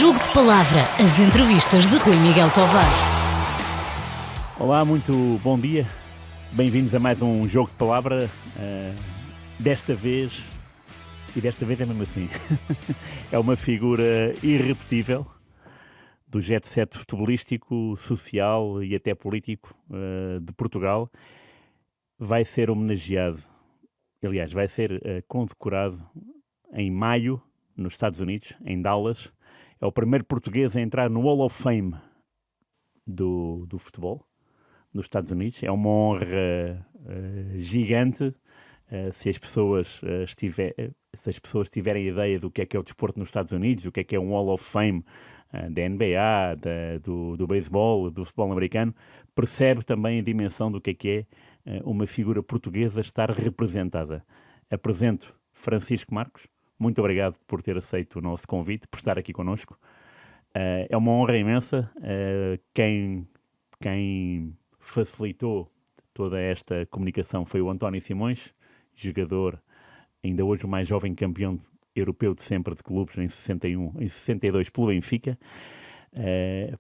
Jogo de Palavra, as entrevistas de Rui Miguel Tovar. Olá, muito bom dia. Bem-vindos a mais um Jogo de Palavra. Desta vez é mesmo assim, é uma figura irrepetível do jet set futebolístico, social e até político de Portugal. Vai ser homenageado, aliás, vai ser condecorado em maio, nos Estados Unidos, em Dallas. É o primeiro português a entrar no Hall of Fame do futebol nos Estados Unidos. É uma honra gigante. Se as pessoas tiverem ideia do que é o desporto nos Estados Unidos, o que é um Hall of Fame da NBA, do beisebol, do futebol americano, percebe também a dimensão do que é uma figura portuguesa estar representada. Apresento Francisco Marcos. Muito obrigado por ter aceito o nosso convite, por estar aqui connosco. É uma honra imensa. Quem facilitou toda esta comunicação foi o António Simões, jogador, ainda hoje o mais jovem campeão europeu de sempre de clubes, em 62 pelo Benfica,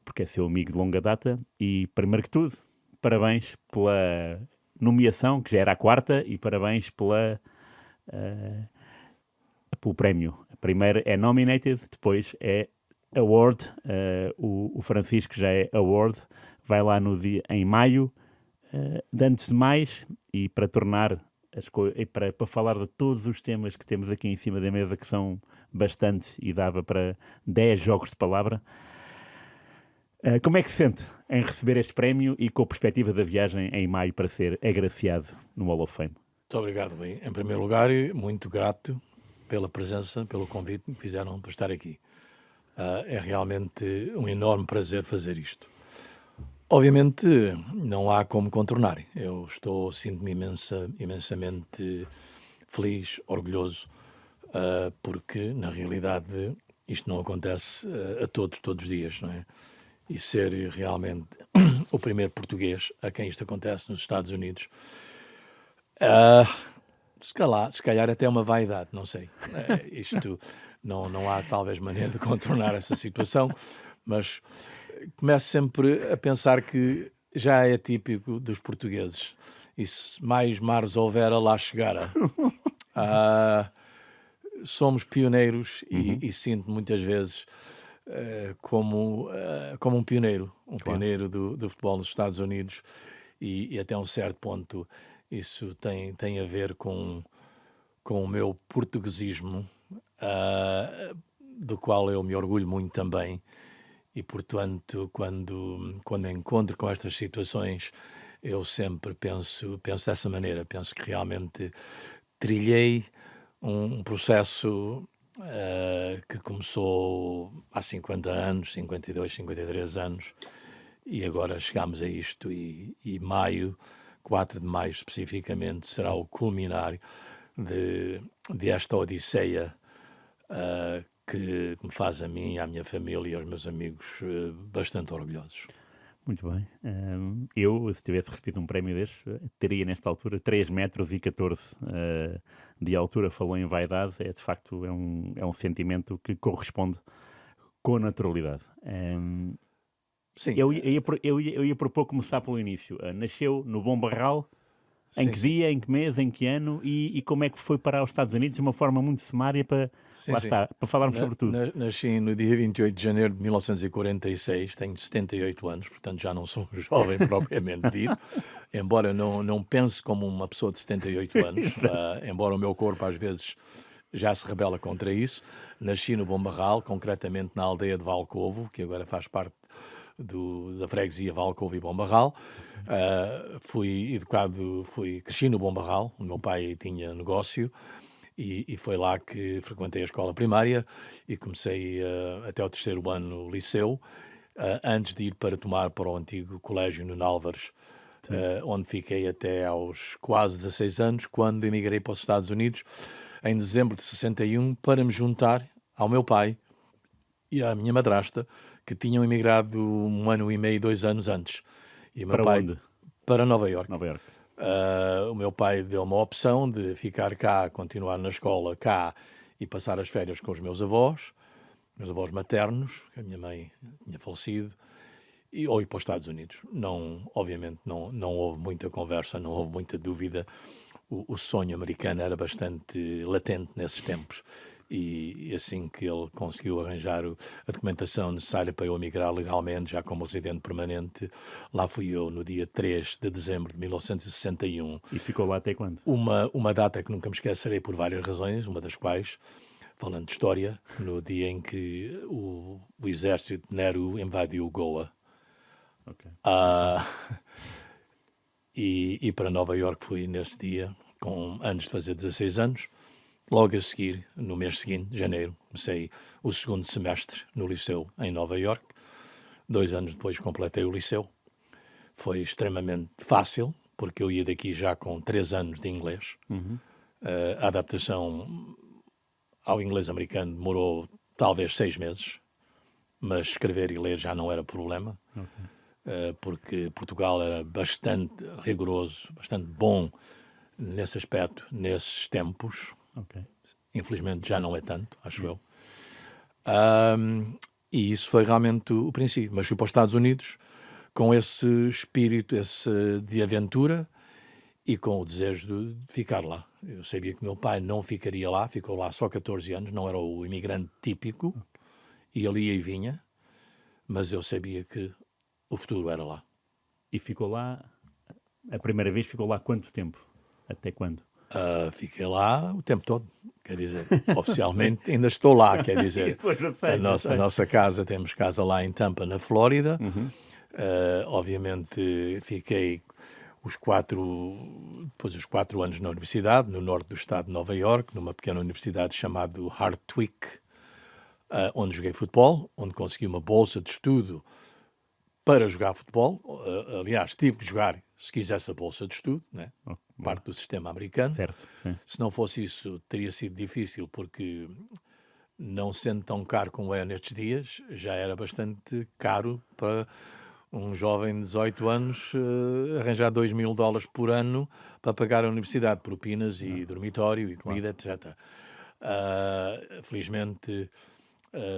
porque é seu amigo de longa data. E, primeiro que tudo, parabéns pela nomeação, que já era a quarta, e parabéns pelo prémio. Primeiro é nominated, depois é award. O Francisco já é award. Vai lá em maio. Antes de mais, e para tornar para falar de todos os temas que temos aqui em cima da mesa, que são bastantes e dava para 10 jogos de palavra, como é que se sente em receber este prémio e com a perspectiva da viagem em maio para ser agraciado no Hall of Fame? Muito obrigado, bem. Em primeiro lugar, muito grato pela presença, pelo convite que me fizeram para estar aqui. É realmente um enorme prazer fazer isto. Obviamente, não há como contornar. Eu sinto-me imensamente feliz, orgulhoso, porque, na realidade, isto não acontece a todos os dias, não é? E ser realmente o primeiro português a quem isto acontece nos Estados Unidos, se calhar até uma vaidade, não sei. Isto não há talvez maneira de contornar essa situação, mas começo sempre a pensar que já é típico dos portugueses. E se mais mares houver, lá chegara. Somos pioneiros e sinto muitas vezes como um pioneiro. Pioneiro do futebol nos Estados Unidos. E até um certo ponto isso tem a ver com o meu portuguesismo, do qual eu me orgulho muito também. E, portanto, quando encontro com estas situações, eu sempre penso dessa maneira. Penso que realmente trilhei um processo que começou há 50 anos, 52, 53 anos, e agora chegamos a isto e maio, 4 de maio especificamente, será o culminar desta odisseia que me faz a mim, à minha família e aos meus amigos bastante orgulhosos. Muito bem. Eu, se tivesse recebido um prémio deste, teria nesta altura 3,14 metros de altura. Falou em vaidade, de facto é um sentimento que corresponde com naturalidade. Sim. Eu ia propor começar pelo início. Nasceu no Bom Barral. Em que dia, em que mês, em que ano e como é que foi parar aos Estados Unidos de uma forma muito sumária para falarmos sobre tudo? Nasci no dia 28 de janeiro de 1946, tenho 78 anos, portanto já não sou jovem propriamente dito, embora não pense como uma pessoa de 78 anos, embora o meu corpo às vezes já se rebela contra isso. Nasci no Bom Barral, concretamente na aldeia de Valcovo, que agora faz parte da freguesia Valcovo e Bom Barral. Cresci no Bom Barral. O meu pai tinha negócio e foi lá que frequentei a escola primária e comecei até o 3º ano liceu, antes de ir para o antigo colégio Nuno Álvares, onde fiquei até aos quase 16 anos, quando emigrei para os Estados Unidos em dezembro de 61 para me juntar ao meu pai e à minha madrasta, que tinham emigrado 1 ano e meio, 2 anos antes. E o meu pai, onde? Para Nova Iorque. Nova Iorque. O meu pai deu-me a opção de ficar cá, continuar na escola cá e passar as férias com os meus avós. meus avós maternos, que a minha mãe tinha falecido, ou ir para os Estados Unidos. Não, obviamente não houve muita conversa, não houve muita dúvida. O sonho americano era bastante latente nesses tempos. E assim que ele conseguiu arranjar a documentação necessária para eu emigrar legalmente, já como residente permanente, lá fui eu no dia 3 de dezembro de 1961. E ficou lá até quando? Uma data que nunca me esquecerei por várias razões, uma das quais, falando de história, no dia em que o exército de Nehru invadiu Goa. Ok. E para Nova Iorque fui nesse dia, antes de fazer 16 anos. Logo a seguir, no mês seguinte, janeiro, comecei o segundo semestre no liceu em Nova Iorque. 2 anos depois completei o liceu. Foi extremamente fácil, porque eu ia daqui já com 3 anos de inglês. A adaptação ao inglês americano demorou talvez 6 meses, mas escrever e ler já não era problema, porque Portugal era bastante rigoroso, bastante bom nesse aspecto, nesses tempos. Ok. Infelizmente já não é tanto, acho eu. E isso foi realmente o princípio. Mas fui para os Estados Unidos com esse espírito de aventura e com o desejo de ficar lá. Eu sabia que meu pai não ficaria lá, ficou lá só 14 anos, não era o imigrante típico, e ele ia e vinha, mas eu sabia que o futuro era lá. E ficou lá, a primeira vez ficou lá quanto tempo? Até quando? Fiquei lá o tempo todo, quer dizer, oficialmente ainda estou lá, quer dizer, a nossa casa, temos casa lá em Tampa, na Flórida. Obviamente fiquei depois os 4 anos na universidade, no norte do estado de Nova Iorque, numa pequena universidade chamada Hartwick, onde joguei futebol, onde consegui uma bolsa de estudo para jogar futebol. Aliás, tive que jogar se quisesse a bolsa de estudo, né? Parte do sistema americano. Certo, sim. Se não fosse isso, teria sido difícil, porque não sendo tão caro como é nestes dias, já era bastante caro para um jovem de 18 anos arranjar $2.000 por ano para pagar a universidade, propinas e dormitório e comida, etc. Felizmente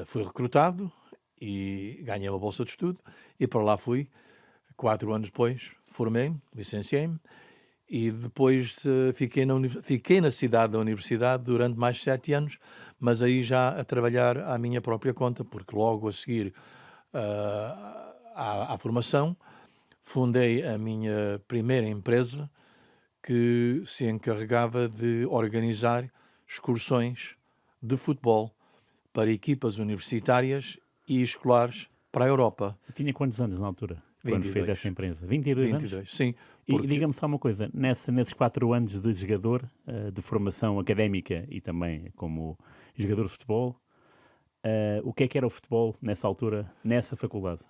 fui recrutado e ganhei uma bolsa de estudo e para lá fui. 4 anos depois formei-me, licenciei-me e depois fiquei na cidade da universidade durante mais 7 anos, mas aí já a trabalhar à minha própria conta, porque logo a seguir à formação fundei a minha primeira empresa que se encarregava de organizar excursões de futebol para equipas universitárias e escolares para a Europa. Tinha quantos anos na altura? Quando 22. fez essa empresa? 22 anos? 22, sim. E diga-me só uma coisa, nesses 4 anos de jogador, de formação académica e também como jogador de futebol, o que é que era o futebol nessa altura, nessa faculdade?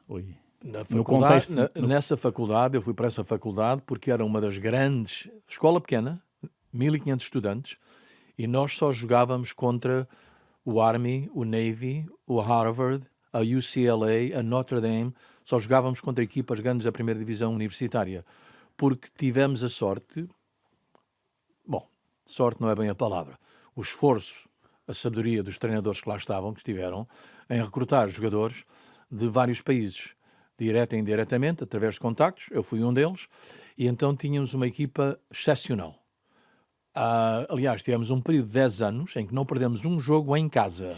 Nessa faculdade, eu fui para essa faculdade porque era uma das grandes, escola pequena, 1.500 estudantes, e nós só jogávamos contra o Army, o Navy, o Harvard, a UCLA, a Notre Dame, só jogávamos contra equipas grandes da primeira divisão universitária, porque tivemos a sorte, sorte não é bem a palavra, o esforço, a sabedoria dos treinadores que lá estiveram, em recrutar jogadores de vários países, direta e indiretamente, através de contactos. Eu fui um deles, e então tínhamos uma equipa excepcional. Aliás, tivemos um período de 10 anos em que não perdemos um jogo em casa.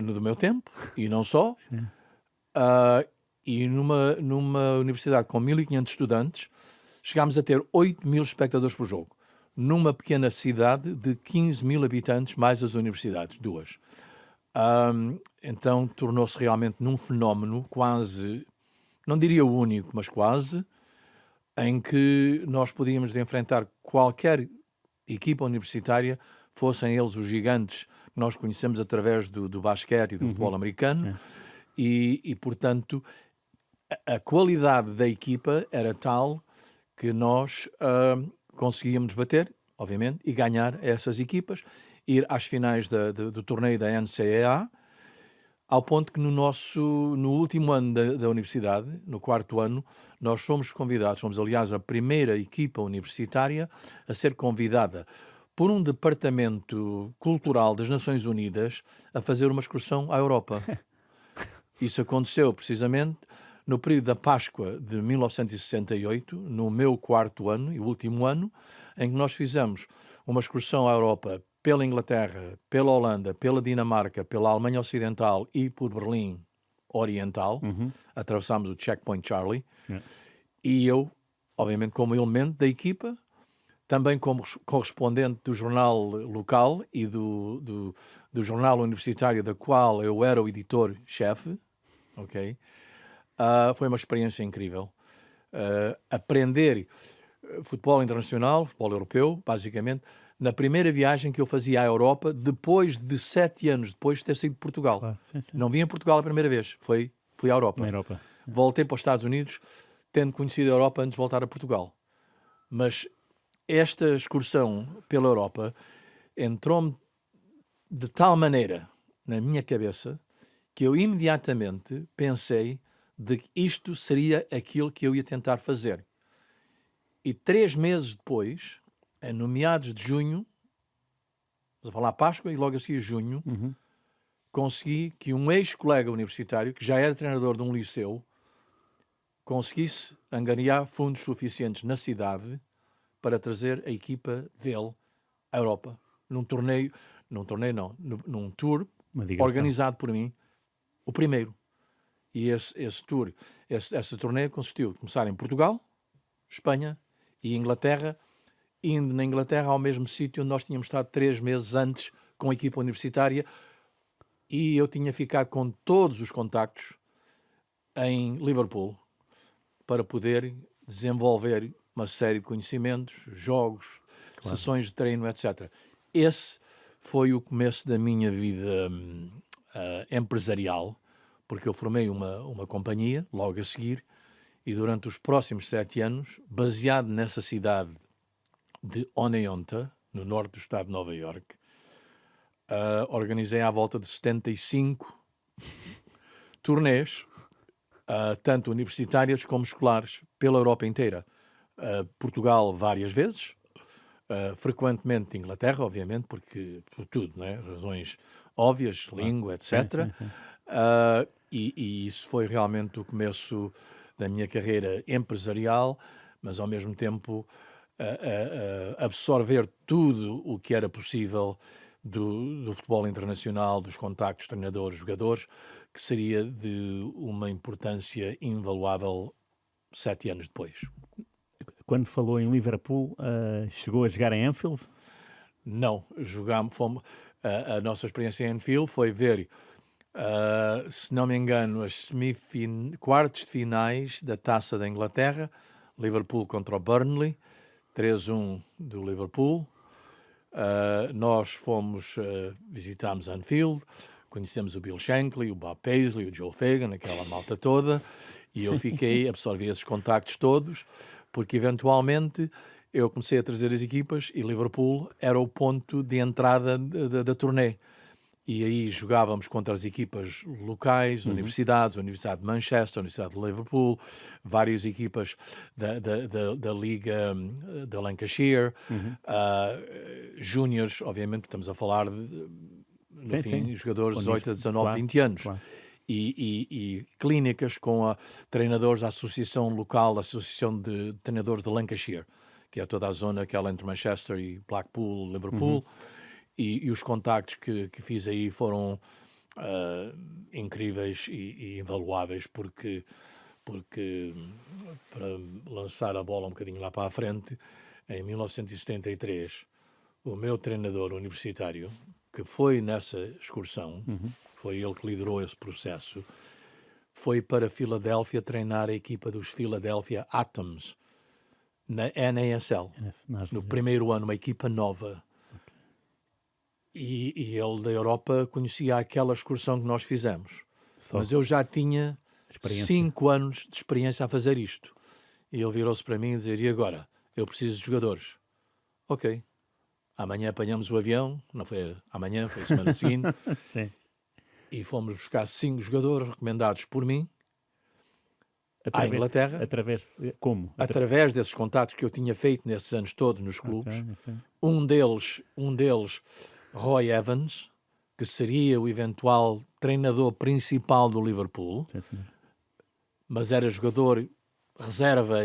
No do meu tempo, e não só. E numa universidade com 1.500 estudantes, chegámos a ter 8.000 espectadores por jogo. Numa pequena cidade de 15.000 habitantes, mais as universidades, 2. Então tornou-se realmente num fenómeno quase, não diria o único, mas quase, em que nós podíamos de enfrentar qualquer equipa universitária, fossem eles os gigantes que nós conhecemos através do basquete e do futebol americano, e portanto a qualidade da equipa era tal que nós conseguíamos bater, obviamente, e ganhar essas equipas, ir às finais do torneio da NCAA, ao ponto que no último ano da universidade, no 4º ano, nós fomos convidados, fomos aliás a primeira equipa universitária a ser convidada por um departamento cultural das Nações Unidas a fazer uma excursão à Europa. Isso aconteceu precisamente no período da Páscoa de 1968, no meu 4º ano e último ano, em que nós fizemos uma excursão à Europa pela Inglaterra, pela Holanda, pela Dinamarca, pela Alemanha Ocidental e por Berlim Oriental. Atravessámos o Checkpoint Charlie. E eu, obviamente, como elemento da equipa, também como correspondente do jornal local e do jornal universitário da qual eu era o editor-chefe, ok? Foi uma experiência incrível. Aprender futebol internacional, futebol europeu, basicamente, na primeira viagem que eu fazia à Europa, depois de 7 anos depois de ter saído de Portugal. Claro, sim. Não vim a Portugal a primeira vez, fui à Europa. Na Europa. Voltei para os Estados Unidos, tendo conhecido a Europa antes de voltar a Portugal. Mas esta excursão pela Europa entrou-me de tal maneira na minha cabeça que eu imediatamente pensei de que isto seria aquilo que eu ia tentar fazer. E 3 meses depois, no meados de junho, vamos a falar Páscoa e logo a seguir junho, consegui que um ex-colega universitário, que já era treinador de um liceu, conseguisse angariar fundos suficientes na cidade para trazer a equipa dele à Europa. Num tour organizado por mim, o primeiro. E esse torneio consistiu de começar em Portugal, Espanha e Inglaterra, indo na Inglaterra ao mesmo sítio onde nós tínhamos estado 3 meses antes com a equipa universitária, e eu tinha ficado com todos os contactos em Liverpool para poder desenvolver uma série de conhecimentos, jogos, sessões de treino, etc. Esse foi o começo da minha vida empresarial, porque eu formei uma companhia logo a seguir, e durante os próximos 7 anos, baseado nessa cidade de Oneonta, no norte do estado de Nova Iorque, organizei à volta de 75 turnês, tanto universitários como escolares, pela Europa inteira. Portugal várias vezes, frequentemente Inglaterra, obviamente, porque por tudo, né? Razões óbvias, língua, etc. E isso foi realmente o começo da minha carreira empresarial, mas ao mesmo tempo absorver tudo o que era possível do futebol internacional, dos contactos treinadores, jogadores, que seria de uma importância invaluável 7 anos depois. Quando falou em Liverpool, chegou a jogar em Anfield? Não, a nossa experiência em Anfield foi ver, se não me engano, as quartos de finais da Taça da Inglaterra, Liverpool contra o Burnley, 3-1 do Liverpool. Nós visitámos Anfield, conhecemos o Bill Shankly, o Bob Paisley, o Joe Fagan, aquela malta toda, e eu absorvi esses contactos todos, porque eventualmente eu comecei a trazer as equipas e Liverpool era o ponto de entrada da turnê. E aí jogávamos contra as equipas locais, universidades, a Universidade de Manchester, a Universidade de Liverpool, várias equipas da Liga da Lancashire, júniores, obviamente, estamos a falar de jogadores de 18 a 19, 20 anos. Claro. E clínicas com treinadores da associação local, da Associação de Treinadores de Lancashire, que é toda a zona aquela entre Manchester e Blackpool, Liverpool. E os contactos que fiz aí foram incríveis e invaluáveis, porque para lançar a bola um bocadinho lá para a frente, em 1973, o meu treinador universitário, que foi nessa excursão, foi ele que liderou esse processo, foi para Filadélfia treinar a equipa dos Philadelphia Atoms, na NASL, no primeiro ano, uma equipa nova. E ele da Europa conhecia aquela excursão que nós fizemos. Mas eu já tinha 5 anos de experiência a fazer isto. E ele virou-se para mim e dizia: e agora? Eu preciso de jogadores. Ok. Amanhã apanhamos o avião, não foi amanhã, foi a semana seguinte. Sim. E fomos buscar 5 jogadores recomendados por mim à Inglaterra. Como? Através desses contatos que eu tinha feito nesses anos todos nos clubes. Okay. Um deles, Roy Evans, que seria o eventual treinador principal do Liverpool, mas era jogador reserva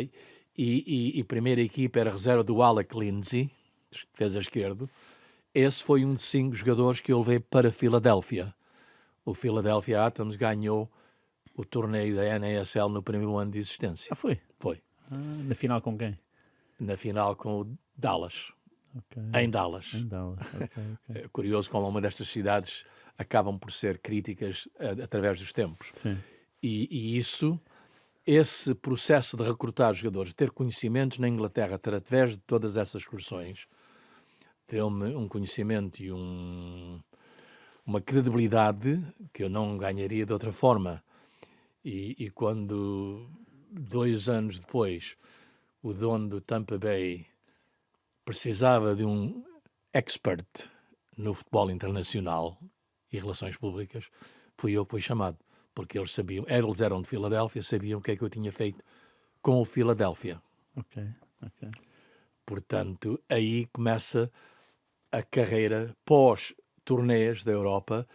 e primeira equipa era reserva do Alec Lindsay, defesa esquerdo. Esse foi um de 5 jogadores que eu levei para Filadélfia. O Philadelphia Atoms ganhou o torneio da NASL no primeiro ano de existência. Foi? Foi. Na final com quem? Na final com o Dallas. Okay. Em Dallas. Okay. É curioso como uma destas cidades acabam por ser críticas através dos tempos. Sim. E esse processo de recrutar jogadores, ter conhecimentos na Inglaterra através de todas essas excursões, deu-me um conhecimento e uma credibilidade que eu não ganharia de outra forma. E quando, 2 anos depois, o dono do Tampa Bay precisava de um expert no futebol internacional e relações públicas, fui eu que fui chamado, porque eles sabiam, eles eram de Filadélfia, sabiam o que é que eu tinha feito com o Filadélfia. Ok. Portanto, aí começa a carreira pós-torneios da Europa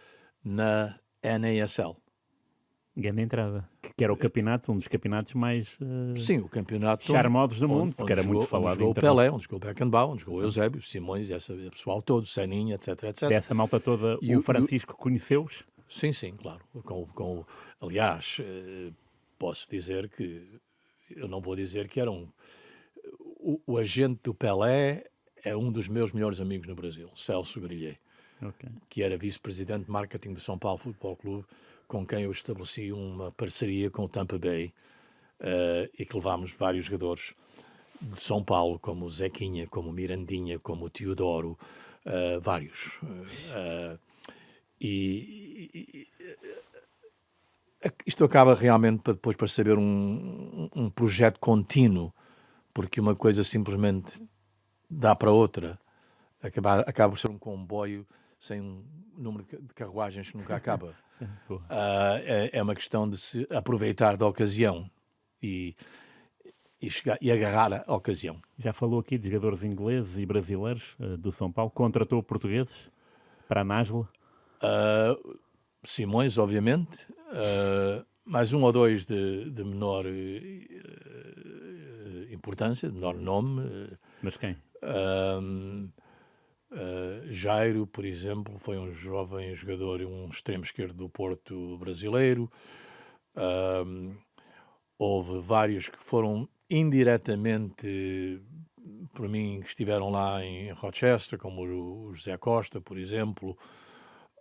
na NASL. Grande entrada. Que era o campeonato, um dos campeonatos mais Sim, o campeonato charmosos do mundo, porque era muito falado. Onde jogou o Pelé, onde jogou o Beckenbauer, onde jogou o Eusébio, Simões, esse pessoal todo, Seninha, etc. Dessa malta toda, o Francisco conheceu-os? Sim, claro. Aliás, posso dizer que, eu não vou dizer que eram... O agente do Pelé é um dos meus melhores amigos no Brasil, Celso Grilhé, que era vice-presidente de marketing do São Paulo Futebol Clube, com quem eu estabeleci uma parceria com o Tampa Bay e que levámos vários jogadores de São Paulo, como o Zequinha, como o Mirandinha, como o Teodoro, vários. Isto acaba realmente depois para saber um projeto contínuo, porque uma coisa simplesmente dá para outra. Acaba por ser um comboio sem um número de carruagens que nunca acaba. É uma questão de se aproveitar da ocasião e agarrar a ocasião. Já falou aqui de jogadores ingleses e brasileiros do São Paulo. Contratou portugueses para a Nasle? Simões, obviamente. Mais 1 ou 2 de menor importância, de menor nome. Mas quem? Jairo, por exemplo, foi um jovem jogador, um extremo esquerdo do Porto brasileiro. Houve vários que foram indiretamente, por mim, que estiveram lá em Rochester, como o José Costa, por exemplo,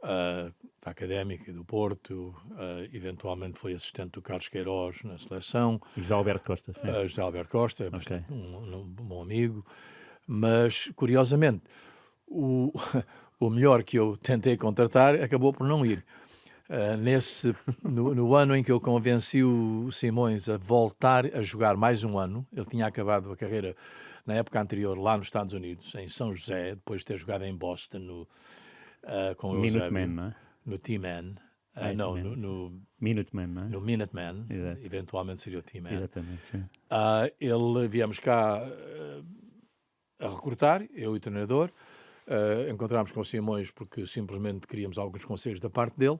da Académica e do Porto, eventualmente foi assistente do Carlos Queiroz na seleção. José Alberto Costa, sim. José Alberto Costa, um bom amigo. Mas, curiosamente, o melhor que eu tentei contratar acabou por não ir. No ano em que eu convenci o Simões a voltar a jogar mais um ano, ele tinha acabado a carreira na época anterior lá nos Estados Unidos, em São José, depois de ter jogado em Boston com o Minuteman, não é? no T-Man. No Minuteman, não é? No Minuteman, Exato. Eventualmente seria o T-Man. Exatamente, sim. Viemos cá a recrutar, eu e o treinador. Encontramos com o Simões porque simplesmente queríamos alguns conselhos da parte dele,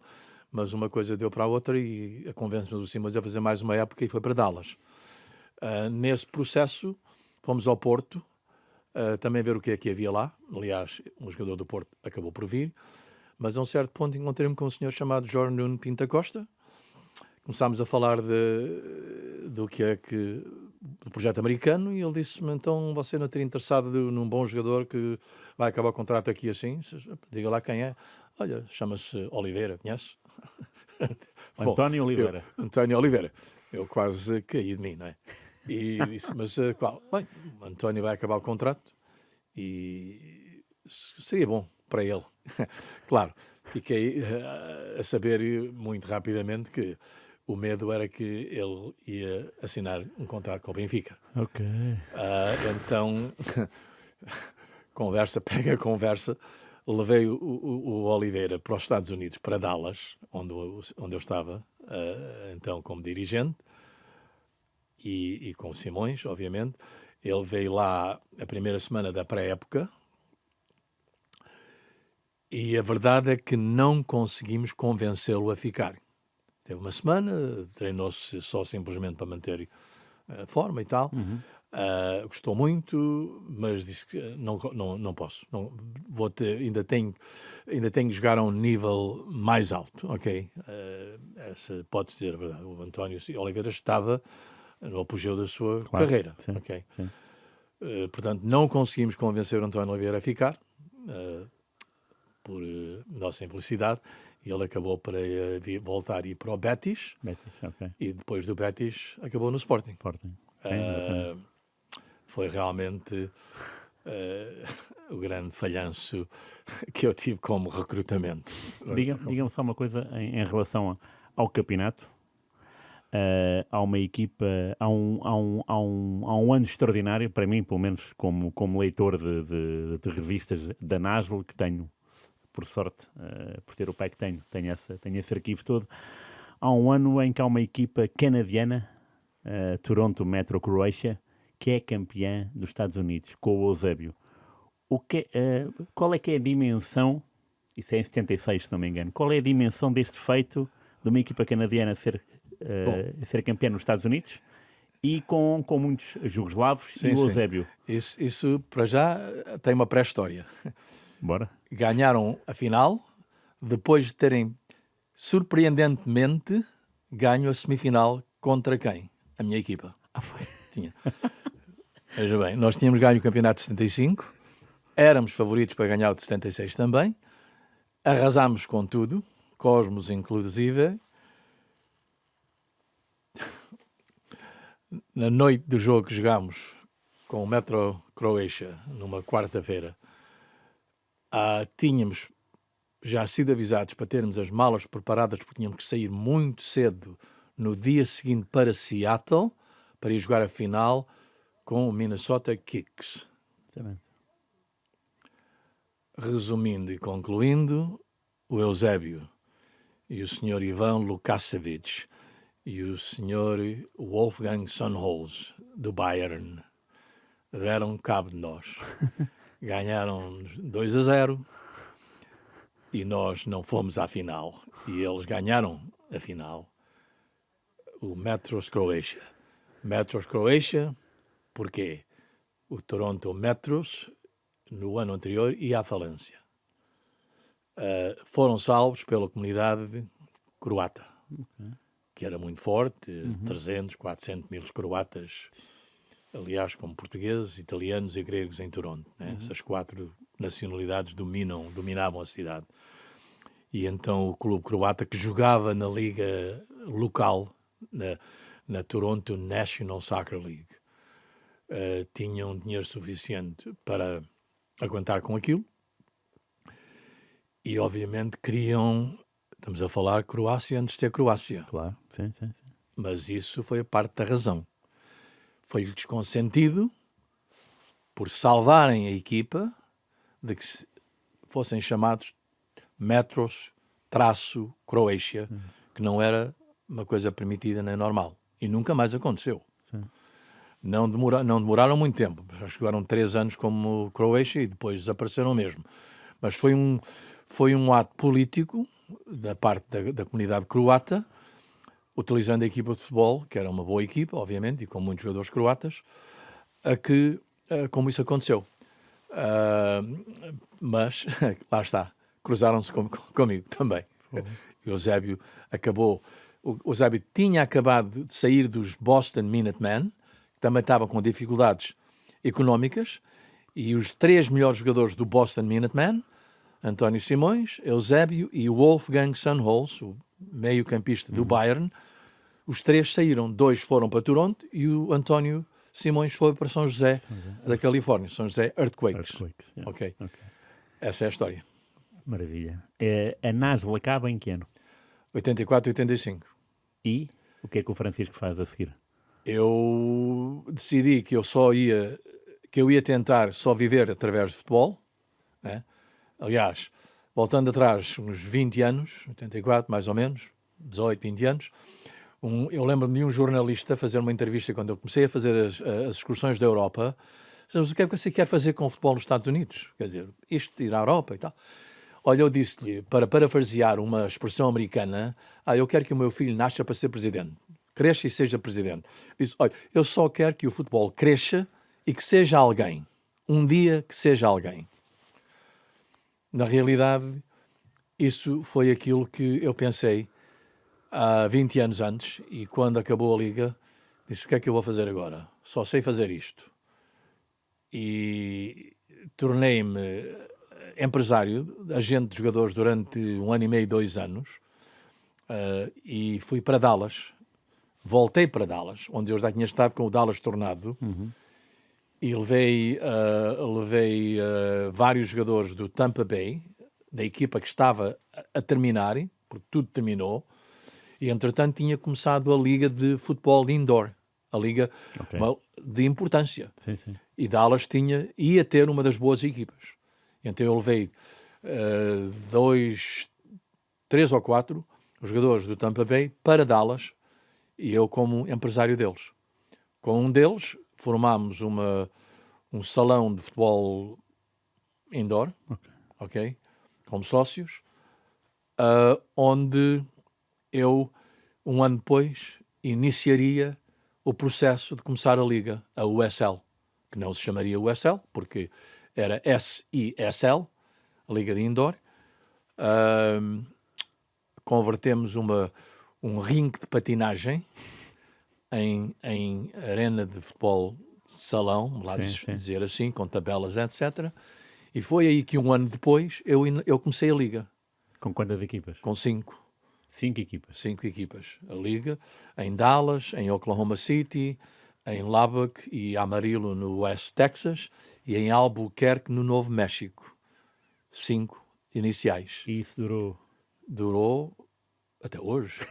mas uma coisa deu para a outra e convencemos o Simões a fazer mais uma época e foi para Dallas. Nesse processo, fomos ao Porto, também ver o que é que havia lá. Aliás, um jogador do Porto acabou por vir, mas a um certo ponto encontrei-me com um senhor chamado Jorge Nuno Pinta Costa. Começámos a falar do projeto americano e ele disse-me: então você não teria interessado num bom jogador que vai acabar o contrato aqui assim? Diga lá quem é. Olha, chama-se Oliveira, conhece? António Oliveira. António Oliveira. Eu quase caí de mim, não é? E disse: mas qual? Bem, António vai acabar o contrato e seria bom para ele. Claro, fiquei a saber muito rapidamente que o medo era que ele ia assinar um contrato com o Benfica. Ok. Então, pega conversa, levei o Oliveira para os Estados Unidos, para Dallas, onde eu estava, então como dirigente, e com o Simões, obviamente. Ele veio lá a primeira semana da pré-época, E a verdade é que não conseguimos convencê-lo a ficar. Teve uma semana, treinou-se só simplesmente para manter a forma e tal. Gostou muito, mas disse que não posso. Não, ainda tenho que jogar a um nível mais alto, ok? Essa pode ser a verdade. O António Oliveira estava no apogeu da sua carreira, sim, ok? sim. Portanto, não conseguimos convencer o António Oliveira a ficar, por nossa infelicidade, e ele acabou para voltar e ir para o Betis, Ok. e depois do Betis acabou no Sporting. Sporting. Sim, Foi realmente o grande falhanço que eu tive como recrutamento. Diga-me só uma coisa em relação ao campeonato. Há uma equipa, há um ano extraordinário, para mim, pelo menos como leitor de revistas da NASL, que tenho, por sorte, por ter o pai que tenho esse arquivo todo. Há um ano em que há uma equipa canadiana, Toronto Metro Croatia, que é campeã dos Estados Unidos, com o Eusébio. Qual é que é a dimensão, isso é em 76, se não me engano, qual é a dimensão deste feito de uma equipa canadiana ser campeã nos Estados Unidos e com muitos jugoslavos e o Eusébio? Isso, para já, tem uma pré-história. Bora. Ganharam a final, depois de terem, surpreendentemente, ganho a semifinal contra quem? A minha equipa. Foi. Tinha. Veja bem, nós tínhamos ganho o campeonato de 75, éramos favoritos para ganhar o de 76 também, arrasámos com tudo, Cosmos inclusive. Na noite do jogo que jogámos com o Metro Croatia, numa quarta-feira, tínhamos já sido avisados para termos as malas preparadas, porque tínhamos que sair muito cedo no dia seguinte para Seattle, para ir jogar a final com o Minnesota Kicks. Exatamente. Resumindo e concluindo, o Eusébio e o Sr. Ivan Lukasevich e o Sr. Wolfgang Sonnholz, do Bayern, deram cabo de nós. Ganharam 2-0 e nós não fomos à final. E eles ganharam a final. O Metros Croatia. Metros Croatia, porquê? O Toronto Metros, no ano anterior, ia à falência. Foram salvos pela comunidade croata, que era muito forte, 300, 400 mil croatas, aliás, como portugueses, italianos e gregos em Toronto. Né? Essas 4 nacionalidades dominavam a cidade. E então o clube croata, que jogava na liga local, na Toronto National Soccer League, tinham dinheiro suficiente para aguentar com aquilo. E, obviamente, estamos a falar Croácia antes de ser Croácia. Claro, sim. Mas isso foi a parte da razão. Foi-lhes consentido por salvarem a equipa de que fossem chamados Metros-Croácia, que não era uma coisa permitida nem normal. E nunca mais aconteceu. Sim. Não demoraram muito tempo. Já chegaram 3 anos como Croácia e depois desapareceram mesmo. Mas foi um ato político da parte da comunidade croata, utilizando a equipa de futebol, que era uma boa equipa, obviamente, e com muitos jogadores croatas, como isso aconteceu. Mas, lá está, cruzaram-se comigo também. E o Eusébio o Eusébio tinha acabado de sair dos Boston Minutemen, que também estava com dificuldades económicas, e os 3 melhores jogadores do Boston Minutemen, António Simões, Eusébio e Wolfgang Sonnholz, o meio-campista do Bayern, os 3 saíram. 2 foram para Toronto e o António Simões foi para São José da Califórnia, São José Earthquakes. Yeah. Okay. Essa é a história. Maravilha. A NASL acaba em que ano? 84 e 85. E o que é que o Francisco faz a seguir? Eu decidi que eu ia tentar só viver através de futebol, né? Aliás, voltando atrás, uns 20 anos, 84 mais ou menos, 18, 20 anos, eu lembro-me de um jornalista fazer uma entrevista quando eu comecei a fazer as excursões da Europa. Mas o que é que você quer fazer com o futebol nos Estados Unidos? Quer dizer, ir à Europa e tal. Olha, eu disse-lhe, para parafrasear uma expressão americana, eu quero que o meu filho nasça para ser presidente. Cresça e seja presidente. Disse, olha, eu só quero que o futebol cresça e que seja alguém. Um dia que seja alguém. Na realidade, isso foi aquilo que eu pensei há 20 anos antes, e quando acabou a Liga, disse, o que é que eu vou fazer agora? Só sei fazer isto. E tornei-me empresário, agente de jogadores durante 1 ano e meio, 2 anos, e fui para Dallas. Voltei para Dallas, onde eu já tinha estado com o Dallas Tornado, e levei vários jogadores do Tampa Bay, da equipa que estava a terminar, porque tudo terminou, e entretanto tinha começado a Liga de Futebol Indoor, a Liga de importância. Sim, sim. E Dallas ia ter uma das boas equipas. Então eu levei 3 ou 4 jogadores do Tampa Bay para Dallas, e eu como empresário deles. Com um deles formámos um salão de futebol indoor, ok? Como sócios, onde eu, 1 ano depois, iniciaria o processo de começar a Liga, a USL, que não se chamaria USL, porque era SISL, a Liga de Indoor. Convertemos um ringue de patinagem em arena de futebol de salão, dizer assim, com tabelas, etc. E foi aí que 1 ano depois eu comecei a Liga. Com quantas equipas? Com 5. 5 equipas. 5 equipas. A Liga em Dallas, em Oklahoma City, em Lubbock e Amarillo, no West Texas, e em Albuquerque, no Novo México. 5 iniciais. E isso durou? Durou até hoje.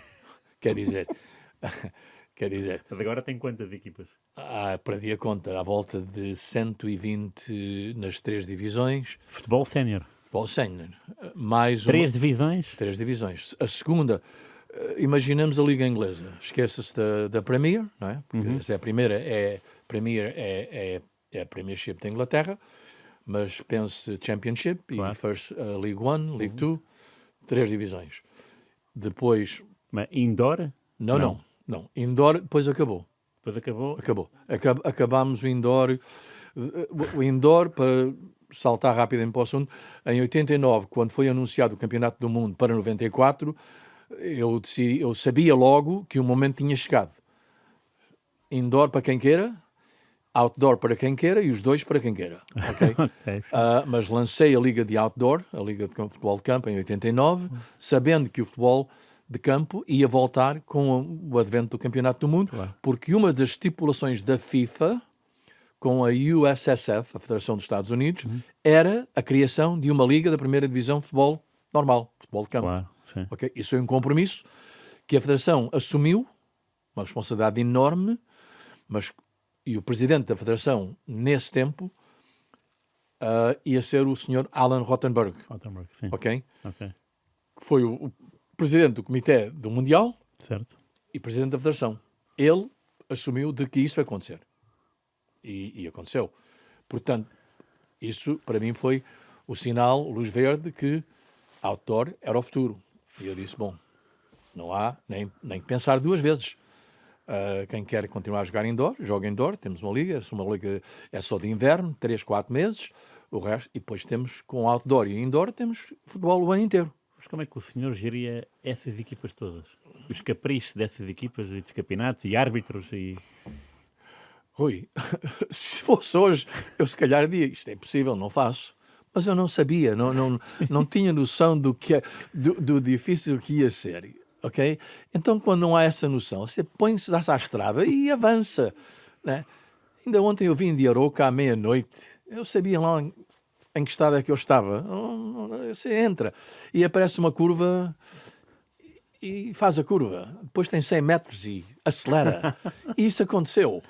Quer dizer... Mas agora tem quantas equipas? Perdi a conta, à volta de 120 nas 3 divisões. Futebol sénior? Futebol sénior. Mais 3 divisões? 3 divisões. A segunda, imaginamos a Liga Inglesa. Esqueça-se da Premier, não é? Porque a primeira Premier é a Premiership da Inglaterra, mas pense Championship e First League One, League Two, 3 divisões. Depois... Mas indoor? Não. Indoor depois acabou. Depois acabou? Acabou. Acabámos o indoor. O indoor, para saltar rapidamente para o assunto, em 89, quando foi anunciado o Campeonato do Mundo para 94, eu sabia logo que o momento tinha chegado. Indoor para quem queira, outdoor para quem queira e os dois para quem queira. Okay? Mas lancei a Liga de Outdoor, a Liga de Futebol de Campo, em 89, sabendo que o futebol de campo ia voltar com o advento do Campeonato do Mundo, porque uma das estipulações da FIFA com a USSF, a Federação dos Estados Unidos, era a criação de uma liga da primeira divisão de futebol normal, futebol de campo. Okay? Isso é um compromisso que a Federação assumiu, uma responsabilidade enorme, e o presidente da Federação, nesse tempo, ia ser o Sr. Alan Rothenberg. Sim. Okay? Que foi o presidente do Comitê do Mundial, certo, e presidente da Federação. Ele assumiu de que isso ia acontecer. E aconteceu. Portanto, isso para mim foi o sinal, luz verde, que outdoor era o futuro. E eu disse, bom, não há nem que pensar 2 vezes. Quem quer continuar a jogar indoor, joga indoor, temos uma liga é só de inverno, 3, 4 meses, o resto, e depois temos com outdoor e indoor, temos futebol o ano inteiro. Mas como é que o senhor geria essas equipas todas? Os caprichos dessas equipas e dos campeonatos e árbitros e... Rui, se fosse hoje, eu se calhar diria, isto é impossível, não faço. Mas eu não sabia, não tinha noção do difícil que ia ser, ok? Então, quando não há essa noção, você põe-se à estrada e avança, né? Ainda ontem eu vim de Arouca à meia-noite, eu sabia lá em que estado é que eu estava. Você entra e aparece uma curva e faz a curva. Depois tem 100 metros e acelera. E isso aconteceu.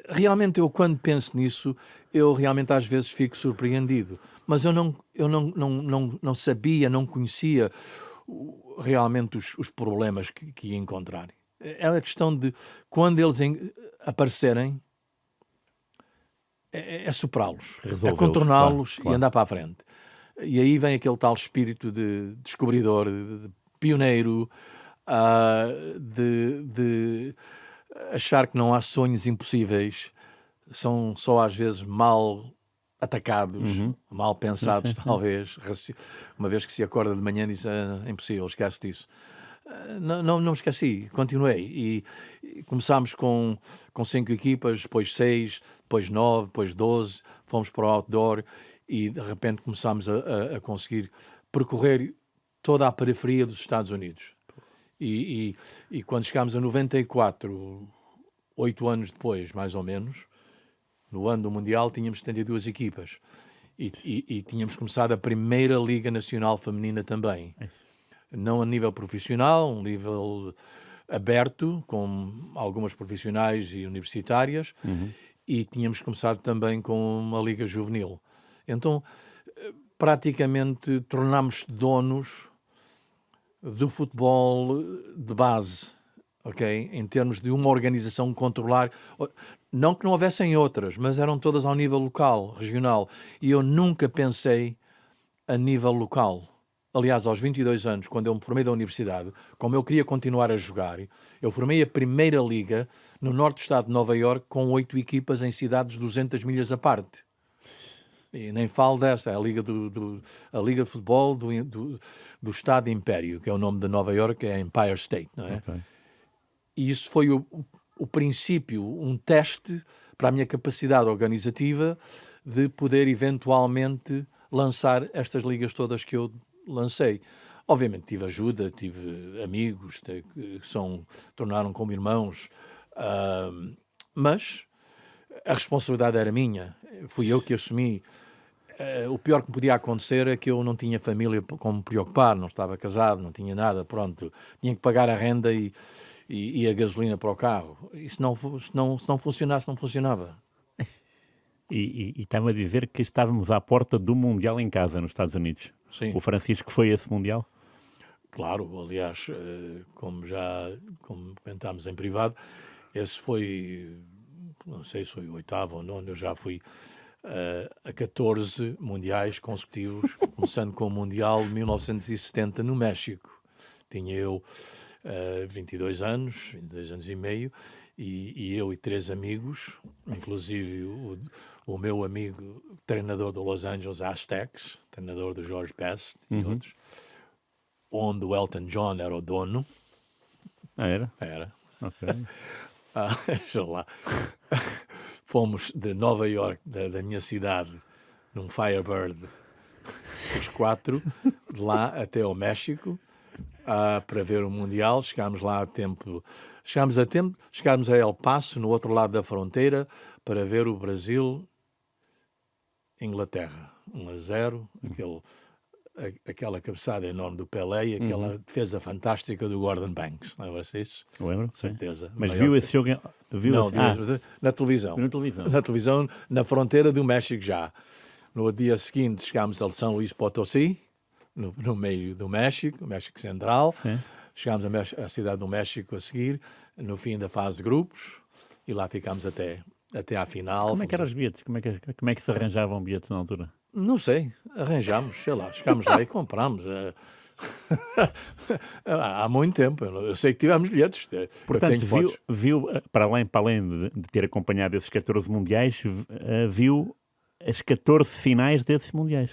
Realmente, eu quando penso nisso, eu realmente às vezes fico surpreendido. Mas eu não sabia, não conhecia realmente os problemas que ia encontrar. É uma questão de, quando eles aparecerem, é superá-los, é contorná-los e andar para a frente. E aí vem aquele tal espírito de descobridor, de pioneiro, de achar que não há sonhos impossíveis, são só às vezes mal atacados, mal pensados, talvez. Uma vez que se acorda de manhã e diz, é impossível, esquece disso. Não me esqueci, continuei. E começámos com 5 equipas, depois 6, depois 9, depois 12, fomos para o outdoor e de repente começámos a conseguir percorrer toda a periferia dos Estados Unidos. E quando chegámos a 94, 8 anos depois, mais ou menos, no ano do Mundial, tínhamos 72 equipas. E tínhamos começado a primeira Liga Nacional Feminina também. Não a nível profissional, um nível aberto, com algumas profissionais e universitárias. E tínhamos começado também com uma Liga Juvenil. Então, praticamente, tornámos donos do futebol de base, ok? Em termos de uma organização controlar, não que não houvessem outras, mas eram todas ao nível local, regional, e eu nunca pensei a nível local. Aliás, aos 22 anos, quando eu me formei da universidade, como eu queria continuar a jogar, eu formei a primeira liga no norte do estado de Nova Iorque com 8 equipas em cidades 200 milhas à parte. E nem falo dessa, é a Liga a Liga de Futebol do Estado Império, que é o nome de Nova Iorque, é Empire State, não é? Okay. E isso foi o princípio, um teste para a minha capacidade organizativa de poder eventualmente lançar estas ligas todas que eu lancei. Obviamente tive ajuda, tive amigos que tornaram como irmãos, mas a responsabilidade era minha. Fui eu que assumi. O pior que me podia acontecer é que eu não tinha família como me preocupar, não estava casado, não tinha nada, pronto. Tinha que pagar a renda e a gasolina para o carro. E se não funcionasse, não funcionava. E está-me a dizer que estávamos à porta do Mundial em casa, nos Estados Unidos. Sim. O Francisco foi esse Mundial? Claro, aliás, como comentámos em privado, esse foi, não sei se foi o 8º ou 9º, eu já fui a 14 mundiais consecutivos, começando com o Mundial de 1970 no México. Tinha eu 22 anos e meio, e eu e 3 amigos, inclusive o meu amigo treinador do Los Angeles Aztecs, treinador do George Best e outros, onde o Elton John era o dono. Ah, era? Era. Ok. Deixa lá. Fomos de Nova Iorque, da minha cidade, num Firebird, os 4, de lá até ao México, para ver o Mundial. Chegámos lá a tempo. Chegámos a El Paso, no outro lado da fronteira, para ver o Brasil-Inglaterra. 1-0, aquela cabeçada enorme do Pelé e aquela defesa fantástica do Gordon Banks. Lembra-se disso? Lembro, certeza. Mas viu esse jogo? Não, na televisão. Na televisão. Na televisão, na fronteira do México já. No dia seguinte chegámos a São Luís Potosí, no meio do México Central. Sim. Chegámos à cidade do México a seguir, no fim da fase de grupos, e lá ficámos até à final. Como é que eram os bilhetes? Como é que se arranjavam bilhetes na altura? Não sei, arranjámos, sei lá, chegámos lá e comprámos. Há muito tempo, eu sei que tivemos bilhetes. Portanto, viu para além de ter acompanhado esses 14 mundiais, viu as 14 finais desses mundiais?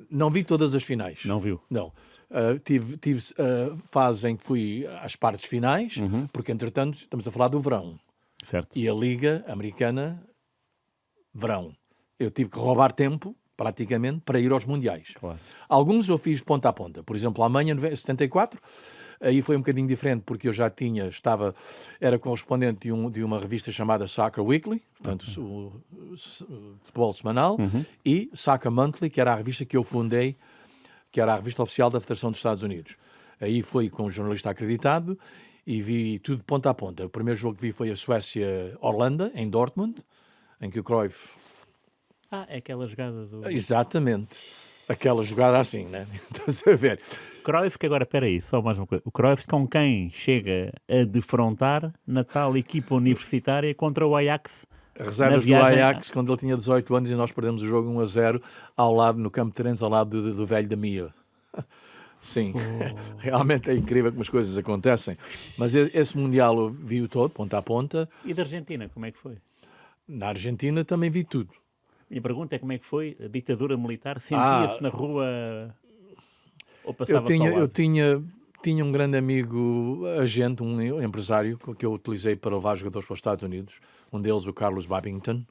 Não vi todas as finais. Não viu? Não. Tive fases em que fui às partes finais, porque entretanto estamos a falar do verão. Certo. E a Liga Americana, verão. Eu tive que roubar tempo, praticamente, para ir aos mundiais. Claro. Alguns eu fiz ponta a ponta. Por exemplo, a Alemanha, 74, aí foi um bocadinho diferente, porque eu já era correspondente de uma revista chamada Soccer Weekly, portanto, o futebol semanal, e Soccer Monthly, que era a revista que eu fundei, que era a revista oficial da Federação dos Estados Unidos. Aí foi com um jornalista acreditado e vi tudo de ponta a ponta. O primeiro jogo que vi foi a Suécia-Holanda, em Dortmund, em que o Cruyff... é aquela jogada do... Exatamente. Aquela jogada assim, né? Estás a ver? Cruyff, que agora, espera aí, só mais uma coisa. O Cruyff com quem chega a defrontar na tal equipa universitária contra o Ajax reservas do viagem- Ajax, quando ele tinha 18 anos e nós perdemos o jogo 1-0 ao lado, no campo de treinos, ao lado do velho da Mia. Sim, realmente é incrível como as coisas acontecem. Mas esse Mundial eu vi-o todo, ponta a ponta. E da Argentina, como é que foi? Na Argentina também vi tudo. Minha pergunta é como é que foi a ditadura militar? Sentia-se na rua ou passava Eu tinha um grande amigo, agente, um empresário, que eu utilizei para levar jogadores para os Estados Unidos. Um deles, o Carlos Babington.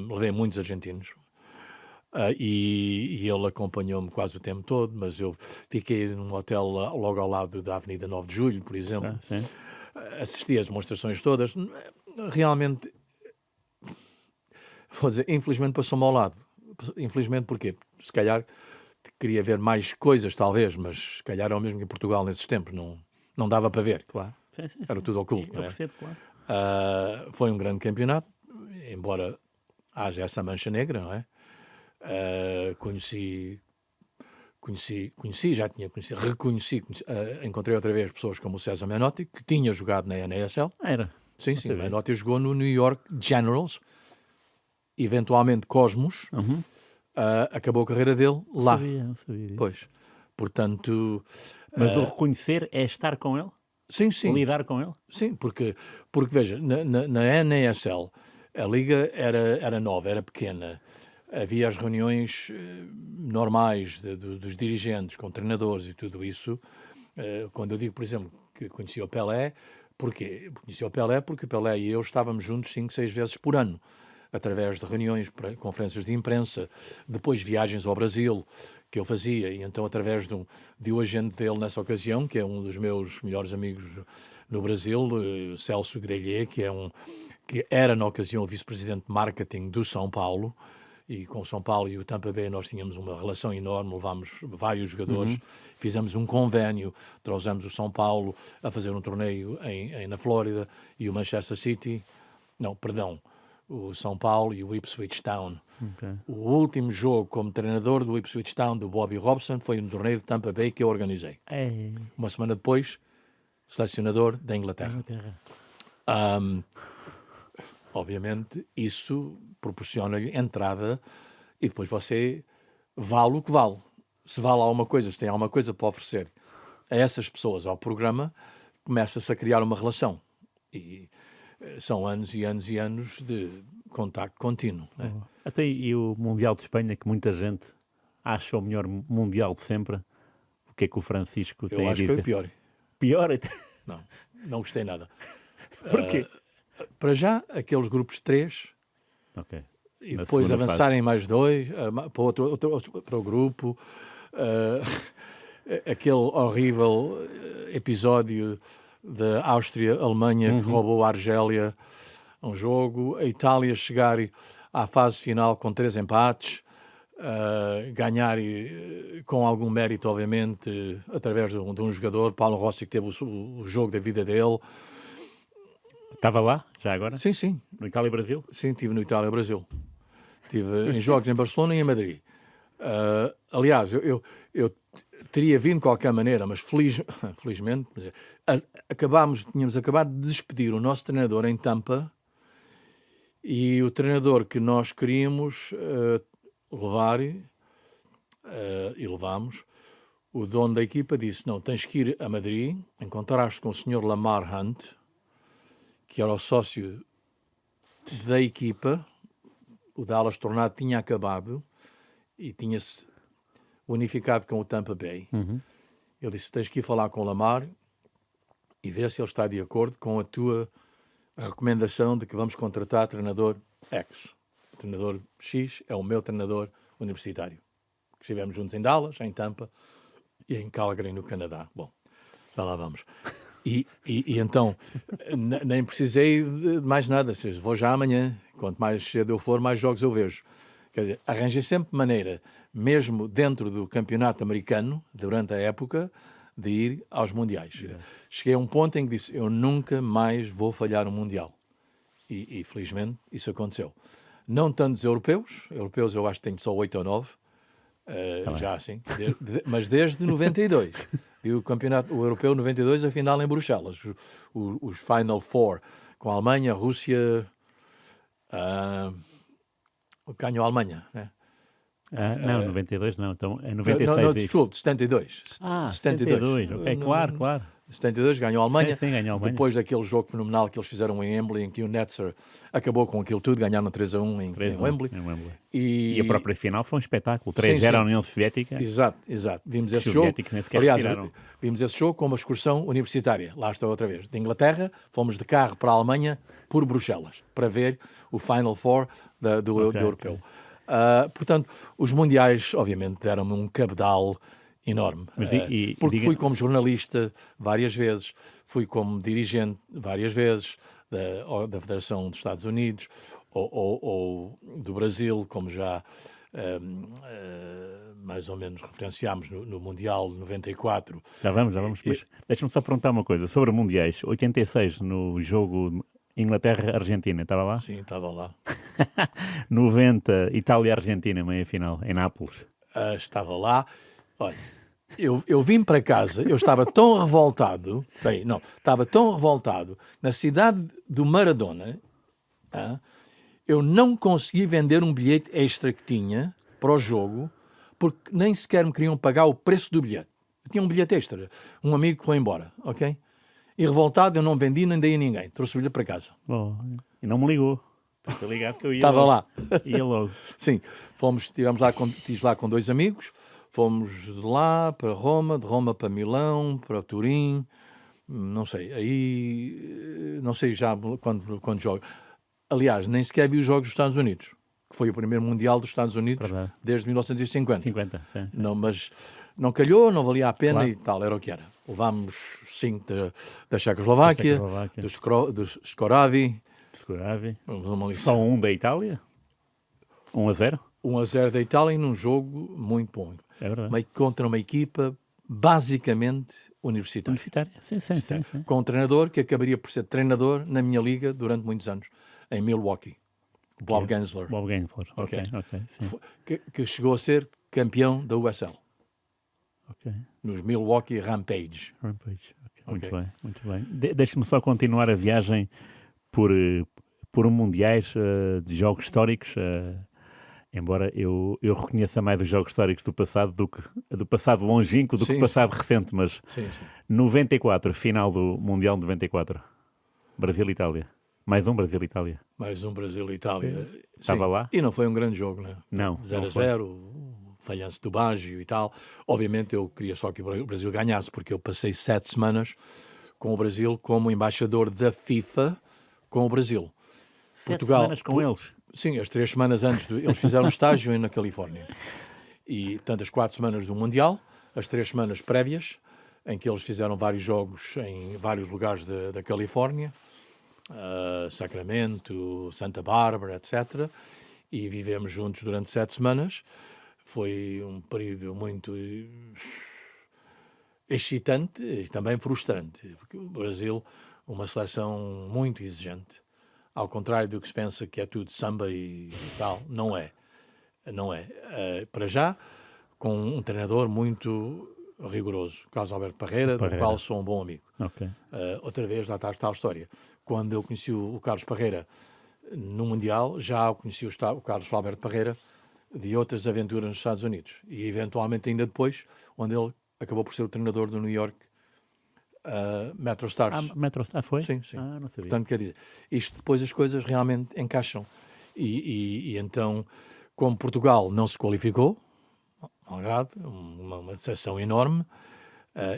Levei muitos argentinos. E ele acompanhou-me quase o tempo todo, mas eu fiquei num hotel logo ao lado da Avenida 9 de Julho, por exemplo. Sim. Assisti às demonstrações todas. Realmente, vou dizer, infelizmente passou-me ao lado. Infelizmente porquê? Se calhar queria ver mais coisas, talvez, mas se calhar é o mesmo que em Portugal nesses tempos. Não dava para ver. Claro. Sim. Era tudo oculto, Eu não é? percebo, claro. Foi um grande campeonato, embora haja essa mancha negra, não é? Encontrei outra vez pessoas como o César Menotti, que tinha jogado na NASL. Era. Sim, sabia. Menotti jogou no New York Generals, eventualmente Cosmos. Acabou a carreira dele lá. Não sabia disso. Pois, portanto... Mas o reconhecer é estar com ele? Sim. Lidar com ele? Sim, porque veja, na NASL a liga era nova, era pequena. Havia as reuniões normais dos dirigentes com treinadores e tudo isso. Quando eu digo, por exemplo, que conhecia o Pelé, porquê? Conhecia o Pelé porque o Pelé e eu estávamos juntos 5, 6 vezes por ano, através de reuniões, conferências de imprensa, depois viagens ao Brasil, que eu fazia, e então através de um agente dele nessa ocasião, que é um dos meus melhores amigos no Brasil, Celso Grellier, que era na ocasião o vice-presidente de marketing do São Paulo, e com o São Paulo e o Tampa Bay nós tínhamos uma relação enorme, levámos vários jogadores, fizemos um convênio, trouxemos o São Paulo a fazer um torneio na Flórida, e o Manchester City, o São Paulo e o Ipswich Town. Okay. O último jogo como treinador do Ipswich Town, do Bobby Robson, foi um torneio de Tampa Bay que eu organizei. Uma semana depois, selecionador da Inglaterra. Obviamente, isso proporciona-lhe entrada e depois você vale o que vale. Se vale alguma coisa, se tem alguma coisa para oferecer a essas pessoas, ao programa, começa-se a criar uma relação. E são anos e anos e anos de contacto contínuo. Né? Até e o Mundial de Espanha, que muita gente acha o melhor Mundial de sempre, o que é que o Francisco tem a dizer? Eu acho que foi pior. Pior? Não gostei nada. Porquê? Para já, aqueles grupos de 3, Ok. e Na depois segunda avançarem mais 2 para o grupo. Aquele horrível episódio da Áustria-Alemanha que roubou a Argélia um jogo, a Itália chegar à fase final com 3 empates, ganhar com algum mérito, obviamente, através de um jogador, Paulo Rossi, que teve o jogo da vida dele. Estava lá, já agora? Sim. No Itália e Brasil? Sim, estive no Itália e Brasil. Estive em jogos em Barcelona e em Madrid. Aliás, eu teria vindo de qualquer maneira, mas felizmente tínhamos acabado de despedir o nosso treinador em Tampa, e o treinador que nós queríamos levar, e levámos, o dono da equipa disse: não, tens que ir a Madrid, encontrar-te com o Sr. Lamar Hunt, que era o sócio da equipa. O Dallas Tornado tinha acabado e tinha-se unificado com o Tampa Bay. Ele disse: tens que ir falar com o Lamar e ver se ele está de acordo com a tua recomendação de que vamos contratar treinador X. O treinador X é o meu treinador universitário. Estivemos juntos em Dallas, em Tampa e em Calgary, no Canadá. Bom, já lá vamos. E então, nem precisei de mais nada. Vou já amanhã. Quanto mais cedo eu for, mais jogos eu vejo. Quer dizer, arranjei sempre maneira, mesmo dentro do campeonato americano, durante a época, de ir aos mundiais. Cheguei a um ponto em que disse: eu nunca mais vou falhar um mundial. E felizmente isso aconteceu. Não tantos europeus eu acho que tenho só 8 ou 9, já assim, mas desde 92. Vi o campeonato o europeu 92, a final em Bruxelas. Os Final Four, com a Alemanha, a Rússia... ganhou a Alemanha, né? Não, 92 não, então é Não, 96 não, isso. desculpe, 72. 72, ok, claro. 72 ganhou a Alemanha. Sim, ganhou a Alemanha. Depois daquele jogo fenomenal que eles fizeram em Wembley, em que o Netzer acabou com aquilo tudo, ganharam 3-1 em Wembley. Em Wembley. E a própria final foi um espetáculo. 3-0 sim. à União Soviética. Exato. Vimos esse Os jogo. soviéticos nem sequer Aliás, respiraram. vimos esse jogo com uma excursão universitária. Lá estou outra vez. De Inglaterra, fomos de carro para a Alemanha por Bruxelas, para ver o Final Four do europeu. Portanto, os mundiais, obviamente, deram-me um cabedal enorme. Mas porque fui como jornalista várias vezes, fui como dirigente várias vezes da Federação dos Estados Unidos ou do Brasil, como já mais ou menos referenciámos no Mundial de 94. Já vamos. Mas deixa-me só perguntar uma coisa sobre mundiais. 86, no jogo Inglaterra-Argentina, estava lá? Sim, estava lá. 90, Itália-Argentina, meia-final, em Nápoles. Estava lá. Olha, eu vim para casa, eu estava tão revoltado, estava tão revoltado na cidade do Maradona, eu não consegui vender um bilhete extra que tinha para o jogo, porque nem sequer me queriam pagar o preço do bilhete. Eu tinha um bilhete extra, um amigo que foi embora, ok? E revoltado, eu não vendi nem dei a ninguém, trouxe o bilhete para casa. Bom, e não me ligou. Estou ligado que eu ia Estava logo. lá. Ia logo. Sim, estive lá com 2 amigos, fomos de lá para Roma, de Roma para Milão, para Turim, não sei já quando jogo. Aliás, nem sequer vi os jogos dos Estados Unidos, que foi o primeiro Mundial dos Estados Unidos desde 1950. 50, sim. Não, mas não calhou, não valia a pena Claro. e tal, era o que era. Levámos 5 da Checoslováquia, do Skoravi. Seguravi. Uma lição. Só um da Itália? 1-0? 1-0 da Itália num jogo muito bom. É verdade. Contra uma equipa basicamente universitária. Universitária, sim. Com um treinador que acabaria por ser treinador na minha liga durante muitos anos, em Milwaukee. Bob Gensler. Bob Gensler, ok, sim. Que chegou a ser campeão da USL. Ok. Nos Milwaukee Rampage. Rampage, Ok. Muito bem. Deixe-me só continuar a viagem por mundiais de jogos históricos, embora eu reconheça mais os jogos históricos do passado longínquo do que do passado recente, mas Sim. 94, final do Mundial de 94, Brasil-Itália. Mais um Brasil-Itália. Mais um Brasil-Itália. Estava lá? E não foi um grande jogo, né? Não. 0-0, falhanço do Baggio e tal. Obviamente eu queria só que o Brasil ganhasse, porque eu passei 7 semanas com o Brasil como embaixador da FIFA com o Brasil. 7 semanas com eles? Sim, as 3 semanas antes. Eles fizeram um estágio na Califórnia. E, portanto, as 4 semanas do Mundial, as 3 semanas prévias, em que eles fizeram vários jogos em vários lugares da Califórnia, Sacramento, Santa Bárbara, etc. E vivemos juntos durante 7 semanas. Foi um período muito excitante e também frustrante, porque o Brasil, uma seleção muito exigente, ao contrário do que se pensa que é tudo samba e tal, não é. Para já, com um treinador muito rigoroso, Carlos Alberto Parreira, do qual sou um bom amigo. Okay. Outra vez, lá está a história. Quando eu conheci o Carlos Parreira no Mundial, já conheci o Carlos Alberto Parreira de outras aventuras nos Estados Unidos. E, eventualmente, ainda depois, onde ele acabou por ser o treinador do New York MetroStars. Foi? Sim. Não sabia. Portanto, quer dizer, isto depois as coisas realmente encaixam. E então, como Portugal não se qualificou, malgrado, uma decepção enorme,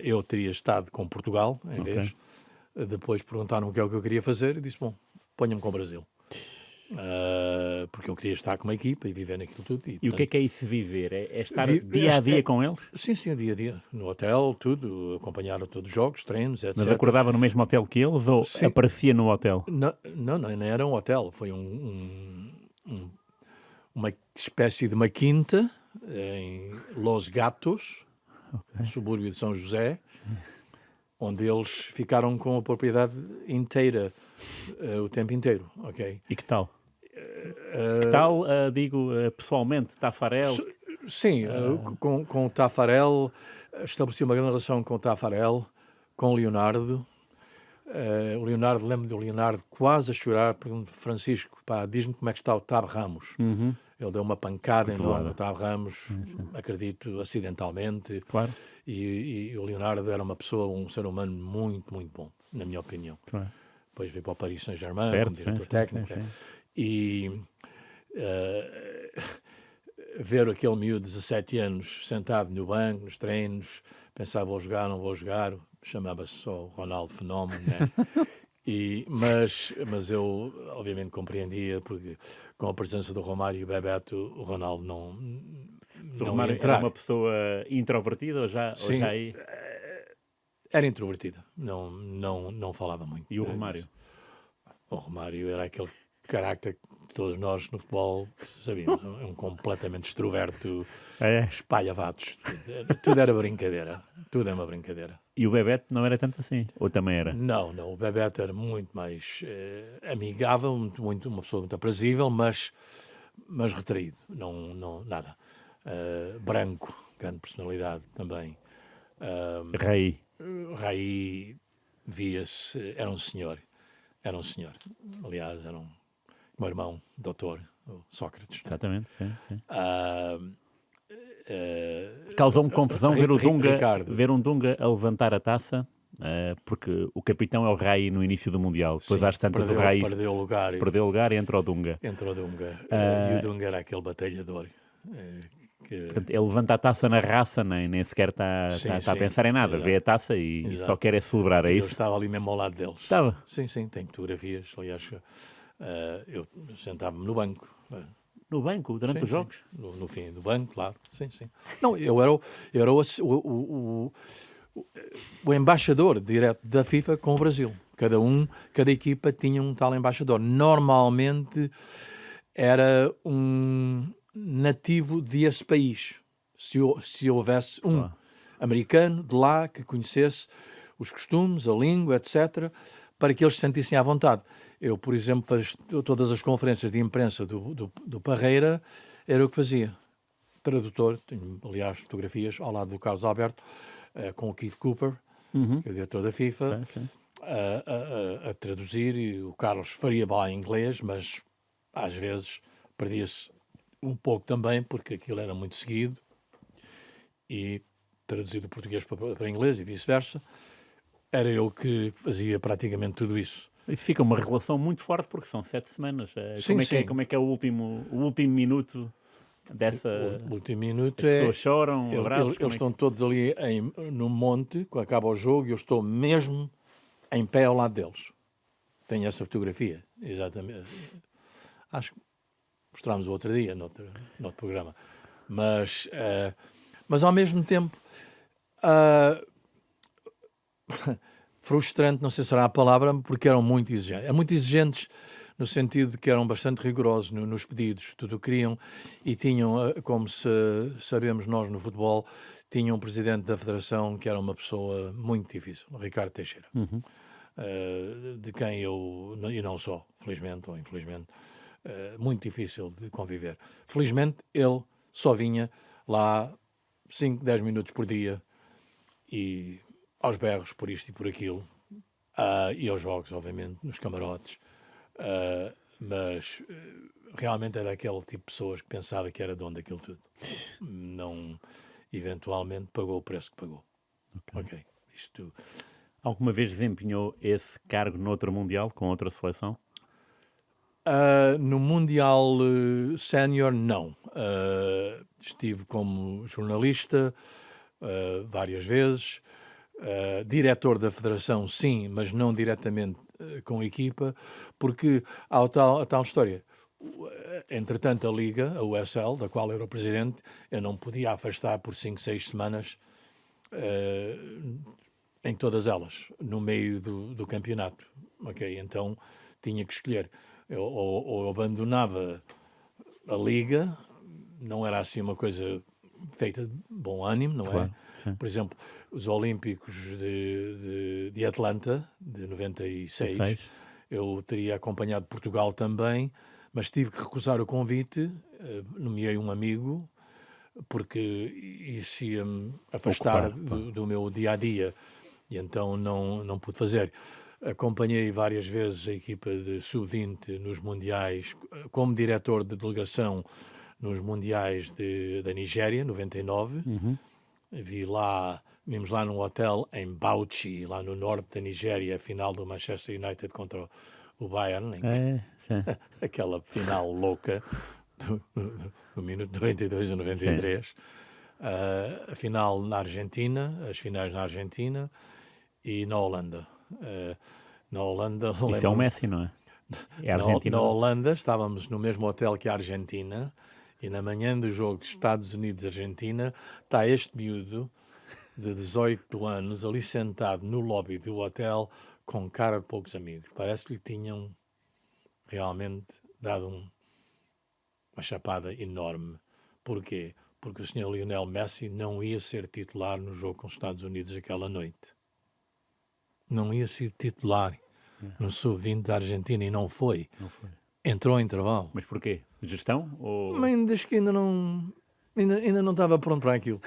eu teria estado com Portugal, em vez. Depois perguntaram o que é o que eu queria fazer e disse, bom, ponha-me com o Brasil. Porque eu queria estar com uma equipa e viver naquilo tudo. E portanto, o que é isso viver? É estar dia a dia com eles? Sim, dia a dia. No hotel, tudo, acompanharam todos os jogos, treinos, etc. Mas acordava no mesmo hotel que eles ou aparecia no hotel? Não era um hotel, foi uma espécie de uma quinta em Los Gatos, no subúrbio de São José, onde eles ficaram com a propriedade inteira o tempo inteiro, ok? E que tal? Que tal, digo, pessoalmente, Tafarel? Sim, com o Tafarel, estabeleci uma grande relação com o Taffarel, com o Leonardo. O Leonardo, lembro do Leonardo quase a chorar, pergunto, Francisco, pá, diz-me como é que está o Tab Ramos. Ele deu uma pancada enorme ao Tab Ramos, acredito, acidentalmente. Claro. E o Leonardo era uma pessoa, um ser humano muito, muito bom, na minha opinião. Claro. Depois veio para o Paris Saint-Germain Certo, como diretor sim, técnico. sim. E ver aquele miúdo de 17 anos sentado no banco, nos treinos, pensava, vou jogar, não vou jogar, chamava-se só Ronaldo Fenómeno, né? Mas eu, obviamente, compreendia, porque com a presença do Romário e o Bebeto, o Ronaldo não O Romário ia entrar. era uma pessoa introvertida ou já aí? Era introvertida, não falava muito. E o Romário? O Romário era aquele carácter que todos nós no futebol sabíamos, um completamente extroverto, espalhavatos. Tudo era brincadeira, tudo é uma brincadeira. E o Bebeto não era tanto assim? Ou também era? Não, o Bebeto era muito mais amigável, uma pessoa muito aprazível, mas retraído, nada. Branco, grande personalidade também. Raí via-se, era um senhor. Aliás, era um meu irmão, doutor, o Sócrates. Exatamente, sim. Causou-me confusão ver um Dunga a levantar a taça, porque o capitão é o Raí no início do Mundial. Depois às tantas o Raí perdeu o lugar e entra o Dunga. E o Dunga era aquele batalhador. Portanto, ele levanta a taça na raça, nem sequer está a pensar em nada. Vê a taça e só quer celebrar, é isso? Eu estava ali mesmo ao lado deles. Estava? Sim, tem fotografias. Aliás, eu sentava-me no banco. No banco, durante os jogos? No fim do banco, claro. Sim. Não, eu era o embaixador direto da FIFA com o Brasil. Cada equipa tinha um tal embaixador. Normalmente era um nativo desse país. Se houvesse um americano de lá que conhecesse os costumes, a língua, etc., para que eles se sentissem à vontade. Eu, por exemplo, todas as conferências de imprensa do Parreira, era o que fazia. Tradutor, tenho, aliás, fotografias ao lado do Carlos Alberto, com o Keith Cooper, que é o diretor da FIFA, Sim. A traduzir, e o Carlos faria bem em inglês, mas às vezes perdia-se um pouco também, porque aquilo era muito seguido, e traduzido do português para inglês e vice-versa. Era eu que fazia praticamente tudo isso. Isso fica uma relação muito forte, porque são 7 semanas. Como é que é o último minuto dessa... O último minuto as pessoas choram, abraços... Eles estão todos ali no monte, quando acaba o jogo, e eu estou mesmo em pé ao lado deles. Tenho essa fotografia, exatamente. Acho que mostrámos o outro dia, no outro programa. Mas ao mesmo tempo... frustrante, não sei se será a palavra, porque eram muito exigentes. Muito exigentes no sentido de que eram bastante rigorosos nos pedidos, tudo o que queriam, e tinham, como sabemos nós no futebol, tinham um presidente da federação que era uma pessoa muito difícil, o Ricardo Teixeira, de quem e não só, felizmente ou infelizmente, muito difícil de conviver. Felizmente ele só vinha lá 5, 10 minutos por dia e aos berros por isto e por aquilo, e aos jogos, obviamente, nos camarotes, mas realmente era aquele tipo de pessoas que pensava que era dono daquilo tudo. Não, eventualmente pagou o preço que pagou. Ok. Isto... Alguma vez desempenhou esse cargo noutro Mundial, com outra seleção? No Mundial Sénior, não. Estive como jornalista várias vezes. Diretor da federação, sim, mas não diretamente com a equipa, porque há a tal história. Entretanto, a Liga, a USL, da qual eu era o presidente, eu não podia afastar por 5, 6 semanas em todas elas, no meio do campeonato. Okay? Então, tinha que escolher. Ou abandonava a Liga, não era assim uma coisa feita de bom ânimo, não claro, é? Sim. Por exemplo, os Olímpicos de Atlanta, de 96, eu teria acompanhado Portugal também, mas tive que recusar o convite, nomeei um amigo, porque isso ia-me afastar do meu dia-a-dia, e então não pude fazer. Acompanhei várias vezes a equipa de sub-20 nos mundiais, como diretor de delegação nos mundiais da Nigéria, 99. Vimos lá num hotel em Bauchi, lá no norte da Nigéria, a final do Manchester United contra o Bayern, aquela final louca do minuto 92 a 93. A final na Argentina, as finais na Argentina e na Holanda. Na Holanda, Isso é o Messi, não é? É a Argentina. Na Holanda estávamos no mesmo hotel que a Argentina, e na manhã do jogo Estados Unidos-Argentina está este miúdo de 18 anos ali sentado no lobby do hotel com cara de poucos amigos. Parece que lhe tinham realmente dado uma chapada enorme. Porquê? Porque o Sr. Lionel Messi não ia ser titular no jogo com os Estados Unidos aquela noite. Não ia ser titular no sub-20 da Argentina, e não foi. Entrou em intervalo. Mas porquê? Gestão? Ou... Mas diz que ainda não estava pronto para aquilo.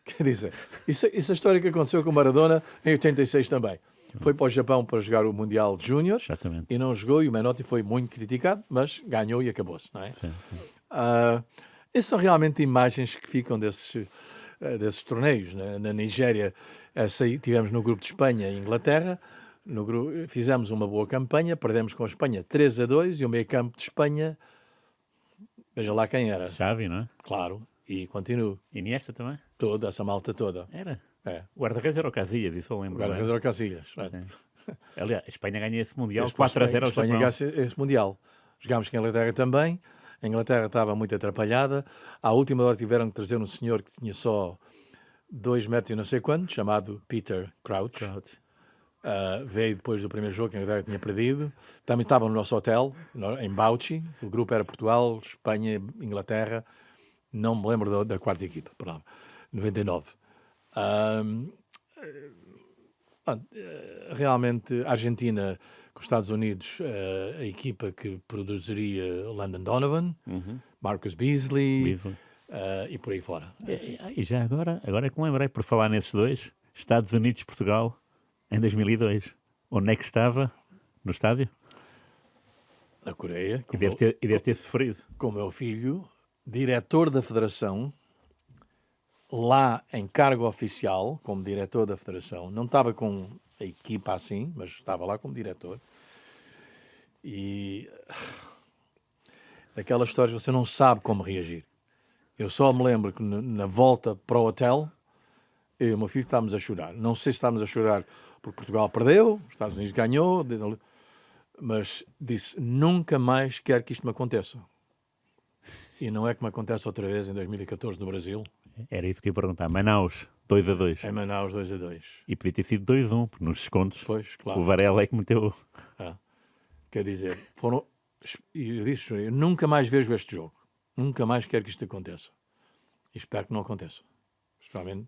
Quer dizer, isso é a história que aconteceu com o Maradona em 86 também. Foi para o Japão para jogar o Mundial de Júniores e não jogou, e o Menotti foi muito criticado, mas ganhou e acabou-se, não é? Essas são realmente imagens que ficam desses torneios. Na Nigéria, tivemos no grupo de Espanha e Inglaterra. Fizemos uma boa campanha, perdemos com a Espanha 3-2, e o meio campo de Espanha, veja lá quem era. Xavi, não é? Claro, e continuo. Iniesta também? Toda essa malta toda. Era? É. O guarda-redes era o Casillas, isso eu lembro. O guarda-redes era o Casillas. Aliás, a Espanha ganha esse Mundial 4-0 ao Japão. A Espanha ganha esse Mundial. Jogámos com a Inglaterra também. A Inglaterra estava muito atrapalhada. À última hora tiveram que trazer um senhor que tinha só 2 metros e não sei quantos, chamado Peter Crouch. Veio depois do primeiro jogo que a Inglaterra tinha perdido. Também estava no nosso hotel, em Bauchi. O grupo era Portugal, Espanha, Inglaterra. Não me lembro da quarta equipa, 99. Realmente, a Argentina com os Estados Unidos, a equipa que produziria Landon Donovan, Marcus Beasley, e por aí fora. E já agora é que me lembrei, por falar nesses dois, Estados Unidos-Portugal, em 2002. Onde é que estava? No estádio? Na Coreia. E deve ter sofrido. Com o meu filho, diretor da Federação, lá em cargo oficial, como diretor da Federação. Não estava com a equipa assim, mas estava lá como diretor. E daquelas histórias você não sabe como reagir. Eu só me lembro que na volta para o hotel, eu e o meu filho estávamos a chorar. Não sei se estávamos a chorar porque Portugal perdeu, os Estados Unidos ganhou, mas disse, nunca mais quero que isto me aconteça. E não é que me acontece outra vez em 2014 no Brasil. Era isso que eu ia perguntar. Manaus, 2-2. Em Manaus, 2-2. E podia ter sido 2-1, porque nos descontos Pois, claro. O Varela é que meteu... Quer dizer, eu disse, eu nunca mais vejo este jogo. Nunca mais quero que isto aconteça. E espero que não aconteça. Especialmente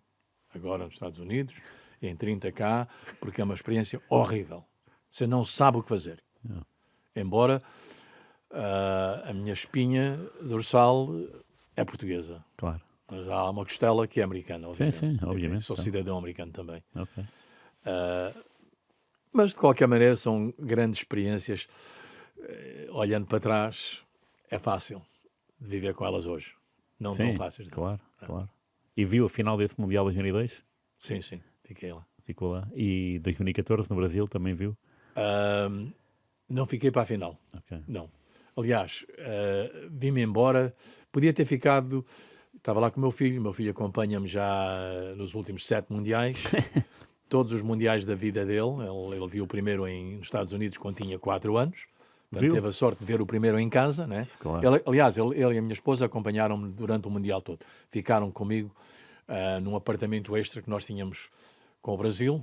agora nos Estados Unidos, em 30 cá, porque é uma experiência horrível. Você não sabe o que fazer. Não. Embora a minha espinha dorsal é portuguesa. Claro. Mas há uma costela que é americana, obviamente. Sim, obviamente. Sou cidadão americano também. Okay. Mas, de qualquer maneira, são grandes experiências. Olhando para trás, é fácil de viver com elas hoje. Não tão fáceis. Claro. E viu a final desse Mundial de 2002? Sim, fiquei lá. Ficou lá. E 2014 no Brasil também viu? Não fiquei para a final. Okay. Não. Aliás, vim-me embora. Podia ter ficado... Estava lá com o meu filho acompanha-me já nos últimos 7 mundiais. Todos os mundiais da vida dele. Ele viu o primeiro nos Estados Unidos quando tinha 4 anos. Portanto, teve a sorte de ver o primeiro em casa, né? Claro. Ele e a minha esposa acompanharam-me durante o Mundial todo. Ficaram comigo num apartamento extra que nós tínhamos com o Brasil,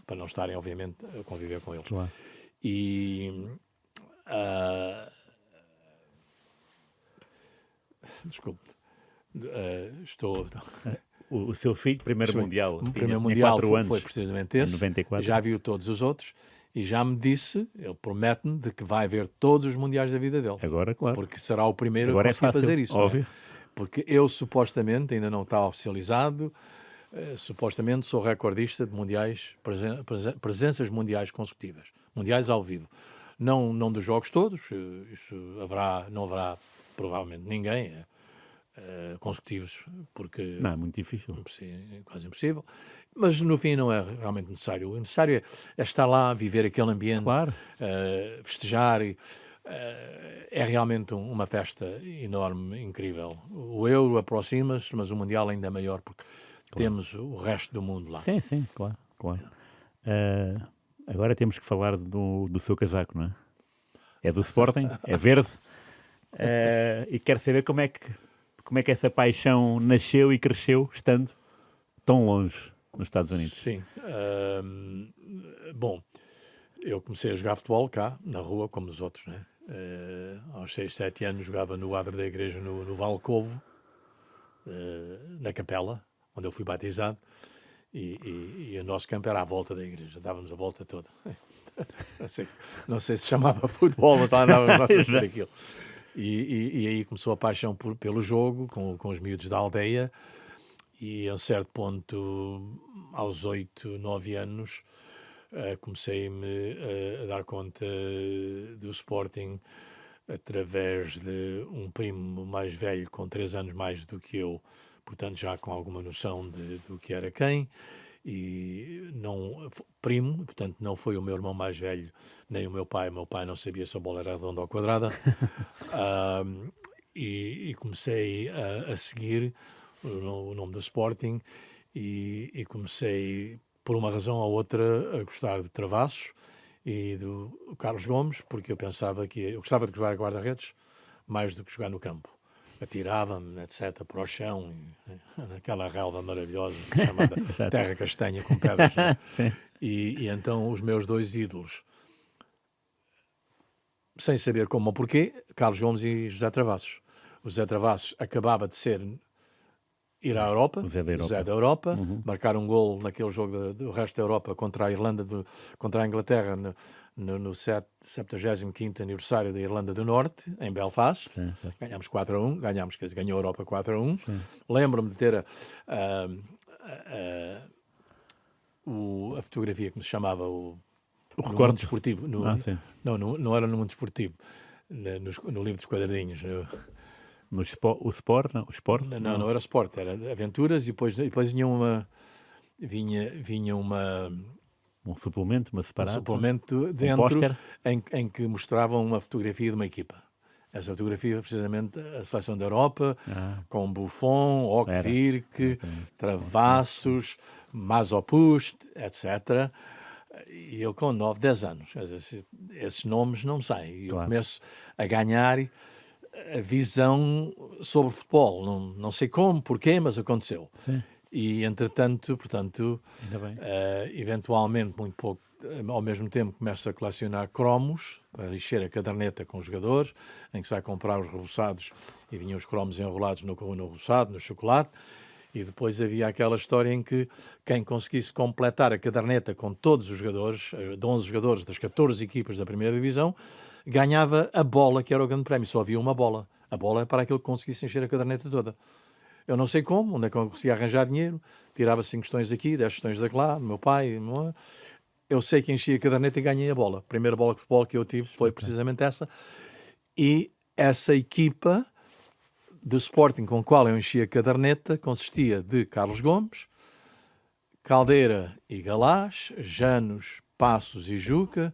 para não estarem, obviamente, a conviver com eles. Claro. E... desculpe. Estou... O seu filho, primeiro Mundial. O primeiro Mundial foi foi precisamente esse. 94. Já viu todos os outros. E já me disse, ele promete-me, de que vai ver todos os mundiais da vida dele. Agora, claro. Porque será o primeiro agora a conseguir fazer isso. Óbvio. Porque eu supostamente, ainda não está oficializado, supostamente sou recordista de mundiais, presenças mundiais consecutivas, mundiais ao vivo. Não dos jogos todos, isso não haverá provavelmente ninguém consecutivos, porque Não, é muito difícil. é quase impossível. Mas no fim não é realmente necessário. O necessário é estar lá, viver aquele ambiente, Claro. festejar. É realmente uma festa enorme, incrível. O Euro aproxima-se, mas o Mundial ainda é maior porque temos o resto do mundo lá. Sim, sim, claro. Agora temos que falar do seu casaco, não é? É do Sporting, é verde. E quero saber como é que essa paixão nasceu e cresceu estando tão longe nos Estados Unidos. Sim. Bom, eu comecei a jogar futebol cá, na rua, como os outros, né? Aos 6, 7 anos jogava no adro da igreja no Valcovo, na capela, onde eu fui batizado, e o nosso campo era à volta da igreja, dávamos a volta toda. Não sei se chamava futebol, mas lá andávamos nós por aquilo. E aí começou a paixão pelo jogo, com os miúdos da aldeia, e a um certo ponto, aos 8, 9 anos, comecei-me a dar conta do Sporting através de um primo mais velho, com 3 anos mais do que eu, portanto já com alguma noção do que era quem, e não primo, portanto não foi o meu irmão mais velho, nem o meu pai não sabia se a bola era redonda ou quadrada, e comecei a seguir o nome do Sporting, e comecei, por uma razão ou outra, a gostar de Travassos e do Carlos Gomes, porque eu pensava que eu gostava de jogar a guarda-redes mais do que jogar no campo. Atirava-me, etc., para o chão, naquela relva maravilhosa chamada Terra Castanha com pedras. E então os meus 2 ídolos, sem saber como ou porquê, Carlos Gomes e José Travassos. O José Travassos acabava de ir à Europa, Zé da Europa, marcar um gol naquele jogo do resto da Europa contra a Irlanda, contra a Inglaterra, no 75º aniversário da Irlanda do Norte, em Belfast. Sim. Ganhámos 4-1, ganhou a Europa 4-1. Lembro-me de ter a fotografia que me chamava o mundo desportivo. Não era no mundo desportivo, no livro dos quadradinhos. O Sport? Não era Sport, era Aventuras, e depois vinha um suplemento, uma separada. Um suplemento dentro em que mostravam uma fotografia de uma equipa. Essa fotografia, precisamente, a Seleção da Europa, com Buffon, Okvirk, Travassos, Masopust, etc. E eu com 9, 10 anos. Esses nomes não me saem. E eu começo a ganhar a visão sobre futebol. Não sei como, porquê, mas aconteceu. Sim. E, entretanto, portanto, eventualmente, muito pouco, ao mesmo tempo, começo a colecionar cromos, para encher a caderneta com os jogadores, em que se vai comprar os reboçados, e vinham os cromos enrolados no reboçado, no chocolate, e depois havia aquela história em que quem conseguisse completar a caderneta com todos os jogadores, de 11 jogadores das 14 equipas da primeira divisão, ganhava a bola, que era o grande prémio. Só havia uma bola. A bola é para aquele que conseguisse encher a caderneta toda. Eu não sei como, onde é que eu conseguia arranjar dinheiro, tirava 5 tostões daqui, 10 tostões daquela, do meu pai. Eu sei que enchi a caderneta e ganhei a bola. A primeira bola de futebol que eu tive foi precisamente essa. E essa equipa do Sporting com a qual eu enchi a caderneta consistia de Carlos Gomes, Caldeira e Galás, Janos, Passos e Juca,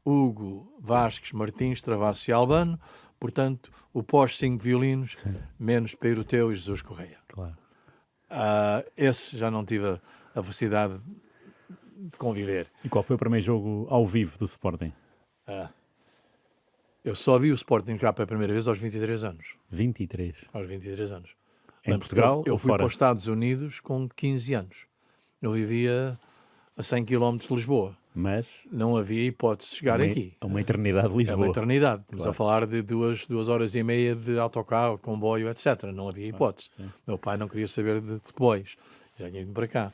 Hugo, Vasques, Martins, Travassos e Albano, portanto, o pós 5 violinos, menos Peiroteu e Jesus Correia. Claro. Esse já não tive a felicidade de conviver. E qual foi o primeiro jogo ao vivo do Sporting? Eu só vi o Sporting jogar pela primeira vez aos 23 anos. 23? Aos 23 anos. Em Portugal eu ou fui fora? para os Estados Unidos com 15 anos. Eu vivia a 100 km de Lisboa. Mas não havia hipótese de chegar aqui. É uma eternidade de Lisboa. É uma eternidade. Estamos a falar de 2 horas e meia de autocarro, de comboio, etc. Não havia hipótese. Meu pai não queria saber de futebols. Já tinha ido para cá.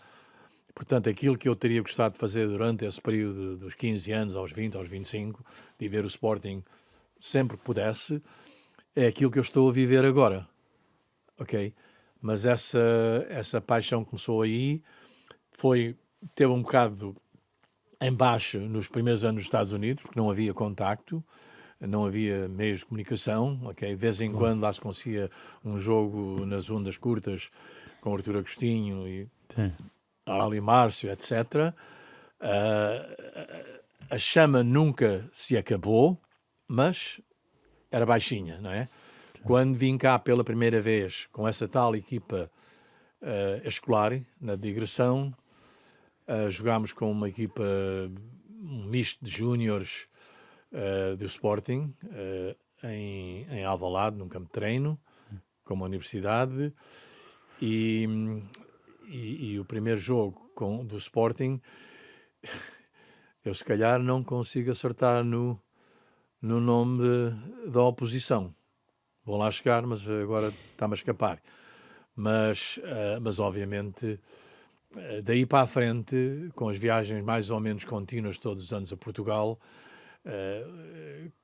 Portanto, aquilo que eu teria gostado de fazer durante esse período dos 15 anos aos 20, aos 25, de ver o Sporting sempre que pudesse, é aquilo que eu estou a viver agora. ok? Mas essa paixão começou aí, teve um bocado em baixo nos primeiros anos nos Estados Unidos, porque não havia contacto, não havia meios de comunicação, ok? De vez em quando lá se conseguia um jogo nas ondas curtas com Artur Agostinho e Sim. Ali Márcio, etc. A chama nunca se acabou, mas era baixinha, não é? Sim. Quando vim cá pela primeira vez com essa tal equipa escolar, na digressão, jogámos com uma equipa, um misto de júniores do Sporting, em Alvalade, num campo de treino, com uma universidade, e o primeiro jogo do Sporting, eu se calhar não consigo acertar no nome da oposição. Vou lá chegar, mas agora está-me a escapar. Mas obviamente, daí para a frente, com as viagens mais ou menos contínuas todos os anos a Portugal,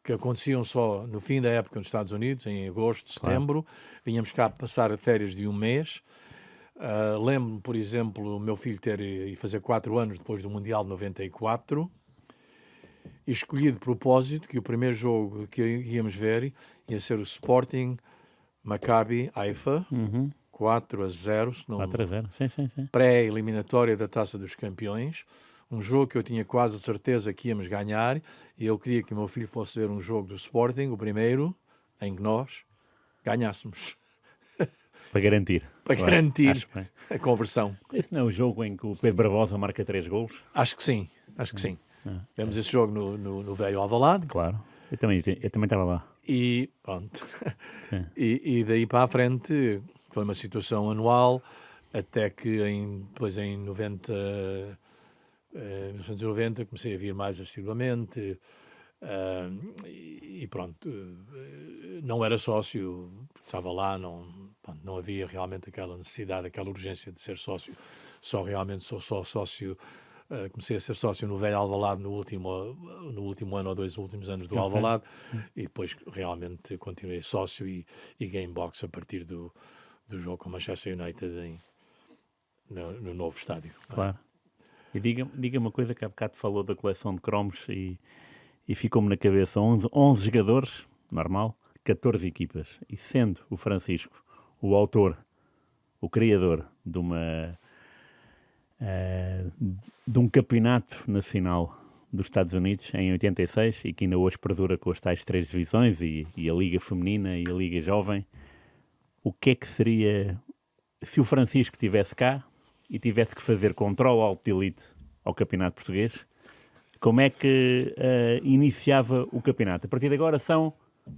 que aconteciam só no fim da época nos Estados Unidos, em agosto, setembro, vínhamos cá passar férias de um mês. Lembro-me, por exemplo, o meu filho ir fazer 4 anos depois do Mundial de 94, e escolhi de propósito que o primeiro jogo que íamos ver ia ser o Sporting Maccabi Haifa, 4-0, se não 4-0, sim. Pré-eliminatória da Taça dos Campeões, um jogo que eu tinha quase a certeza que íamos ganhar, e eu queria que o meu filho fosse ver um jogo do Sporting, o primeiro, em que nós ganhássemos. Para garantir. Para garantir a conversão. Esse não é o jogo em que o Pedro Barbosa marca 3 golos? Acho que sim. Vemos esse jogo no velho Alvalade. Claro. Eu também estava lá. E pronto. E daí para a frente foi uma situação anual, até que depois em 1990 comecei a vir mais assiduamente. E pronto, não era sócio, estava lá, não havia realmente aquela necessidade, aquela urgência de ser sócio. Só realmente sou só sócio, comecei a ser sócio no velho Alvalade no último ano ou 2 últimos anos do Alvalade, e depois realmente continuei sócio e gamebox a partir do jogo com Manchester United no novo estádio. Claro. E diga uma coisa, que há bocado falou da coleção de cromos e ficou-me na cabeça 11 jogadores, normal, 14 equipas. E sendo o Francisco o autor, o criador de um campeonato nacional dos Estados Unidos em 86, e que ainda hoje perdura com as tais 3 divisões e a Liga Feminina e a Liga Jovem, o que é que seria, se o Francisco estivesse cá e tivesse que fazer controle alt-delete ao campeonato português, como é que iniciava o campeonato? A partir de agora são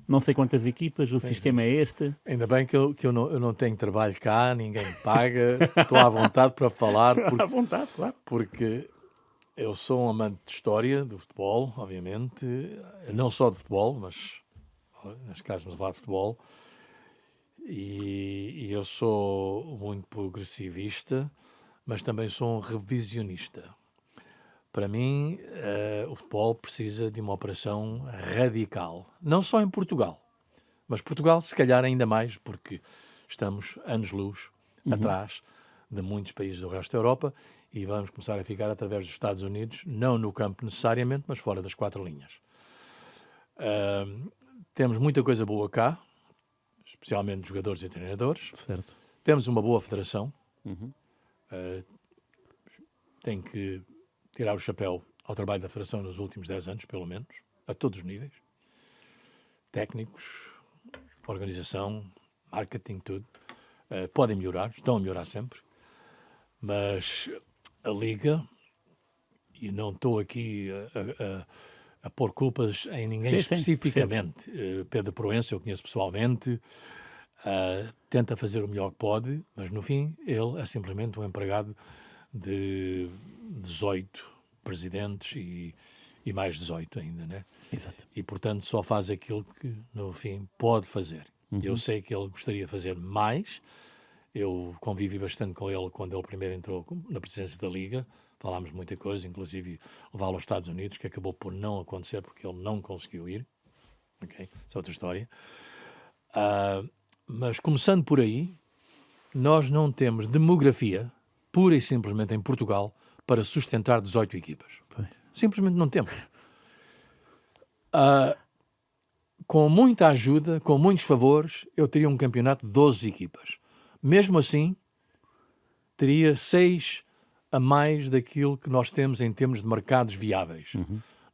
não sei quantas equipas, o sistema é este. Ainda bem que eu não tenho trabalho cá, ninguém me paga, estou à vontade para falar. À vontade, claro. Porque eu sou um amante de história, do futebol, obviamente, não só de futebol, mas neste caso vamos falar de futebol, e eu sou muito progressivista, mas também sou um revisionista. Para mim, o futebol precisa de uma operação radical. Não só em Portugal, mas Portugal se calhar ainda mais, porque estamos anos-luz atrás de muitos países do resto da Europa, e vamos começar a ficar através dos Estados Unidos, não no campo necessariamente, mas fora das 4 linhas. Temos muita coisa boa cá, especialmente jogadores e treinadores. Certo. Temos uma boa federação. Tem que tirar o chapéu ao trabalho da Federação nos últimos 10 anos, pelo menos, a todos os níveis. Técnicos, organização, marketing, tudo. Podem melhorar, estão a melhorar sempre. Mas a Liga, e não estou aqui a pôr culpas em ninguém especificamente. Pedro Proença, eu conheço pessoalmente, tenta fazer o melhor que pode, mas no fim ele é simplesmente um empregado de 18 presidentes e mais 18 ainda, né? Exato. E, portanto, só faz aquilo que, no fim, pode fazer. Eu sei que ele gostaria de fazer mais. Eu convivi bastante com ele quando ele primeiro entrou na presidência da Liga. Falámos muita coisa, inclusive levá-lo aos Estados Unidos, que acabou por não acontecer porque ele não conseguiu ir. Ok? Isso é outra história. Mas, começando por aí, nós não temos demografia, pura e simplesmente em Portugal, para sustentar 18 equipas. Pois. Simplesmente não temos. Com muita ajuda, com muitos favores, eu teria um campeonato de 12 equipas. Mesmo assim, teria 6 a mais daquilo que nós temos em termos de mercados viáveis.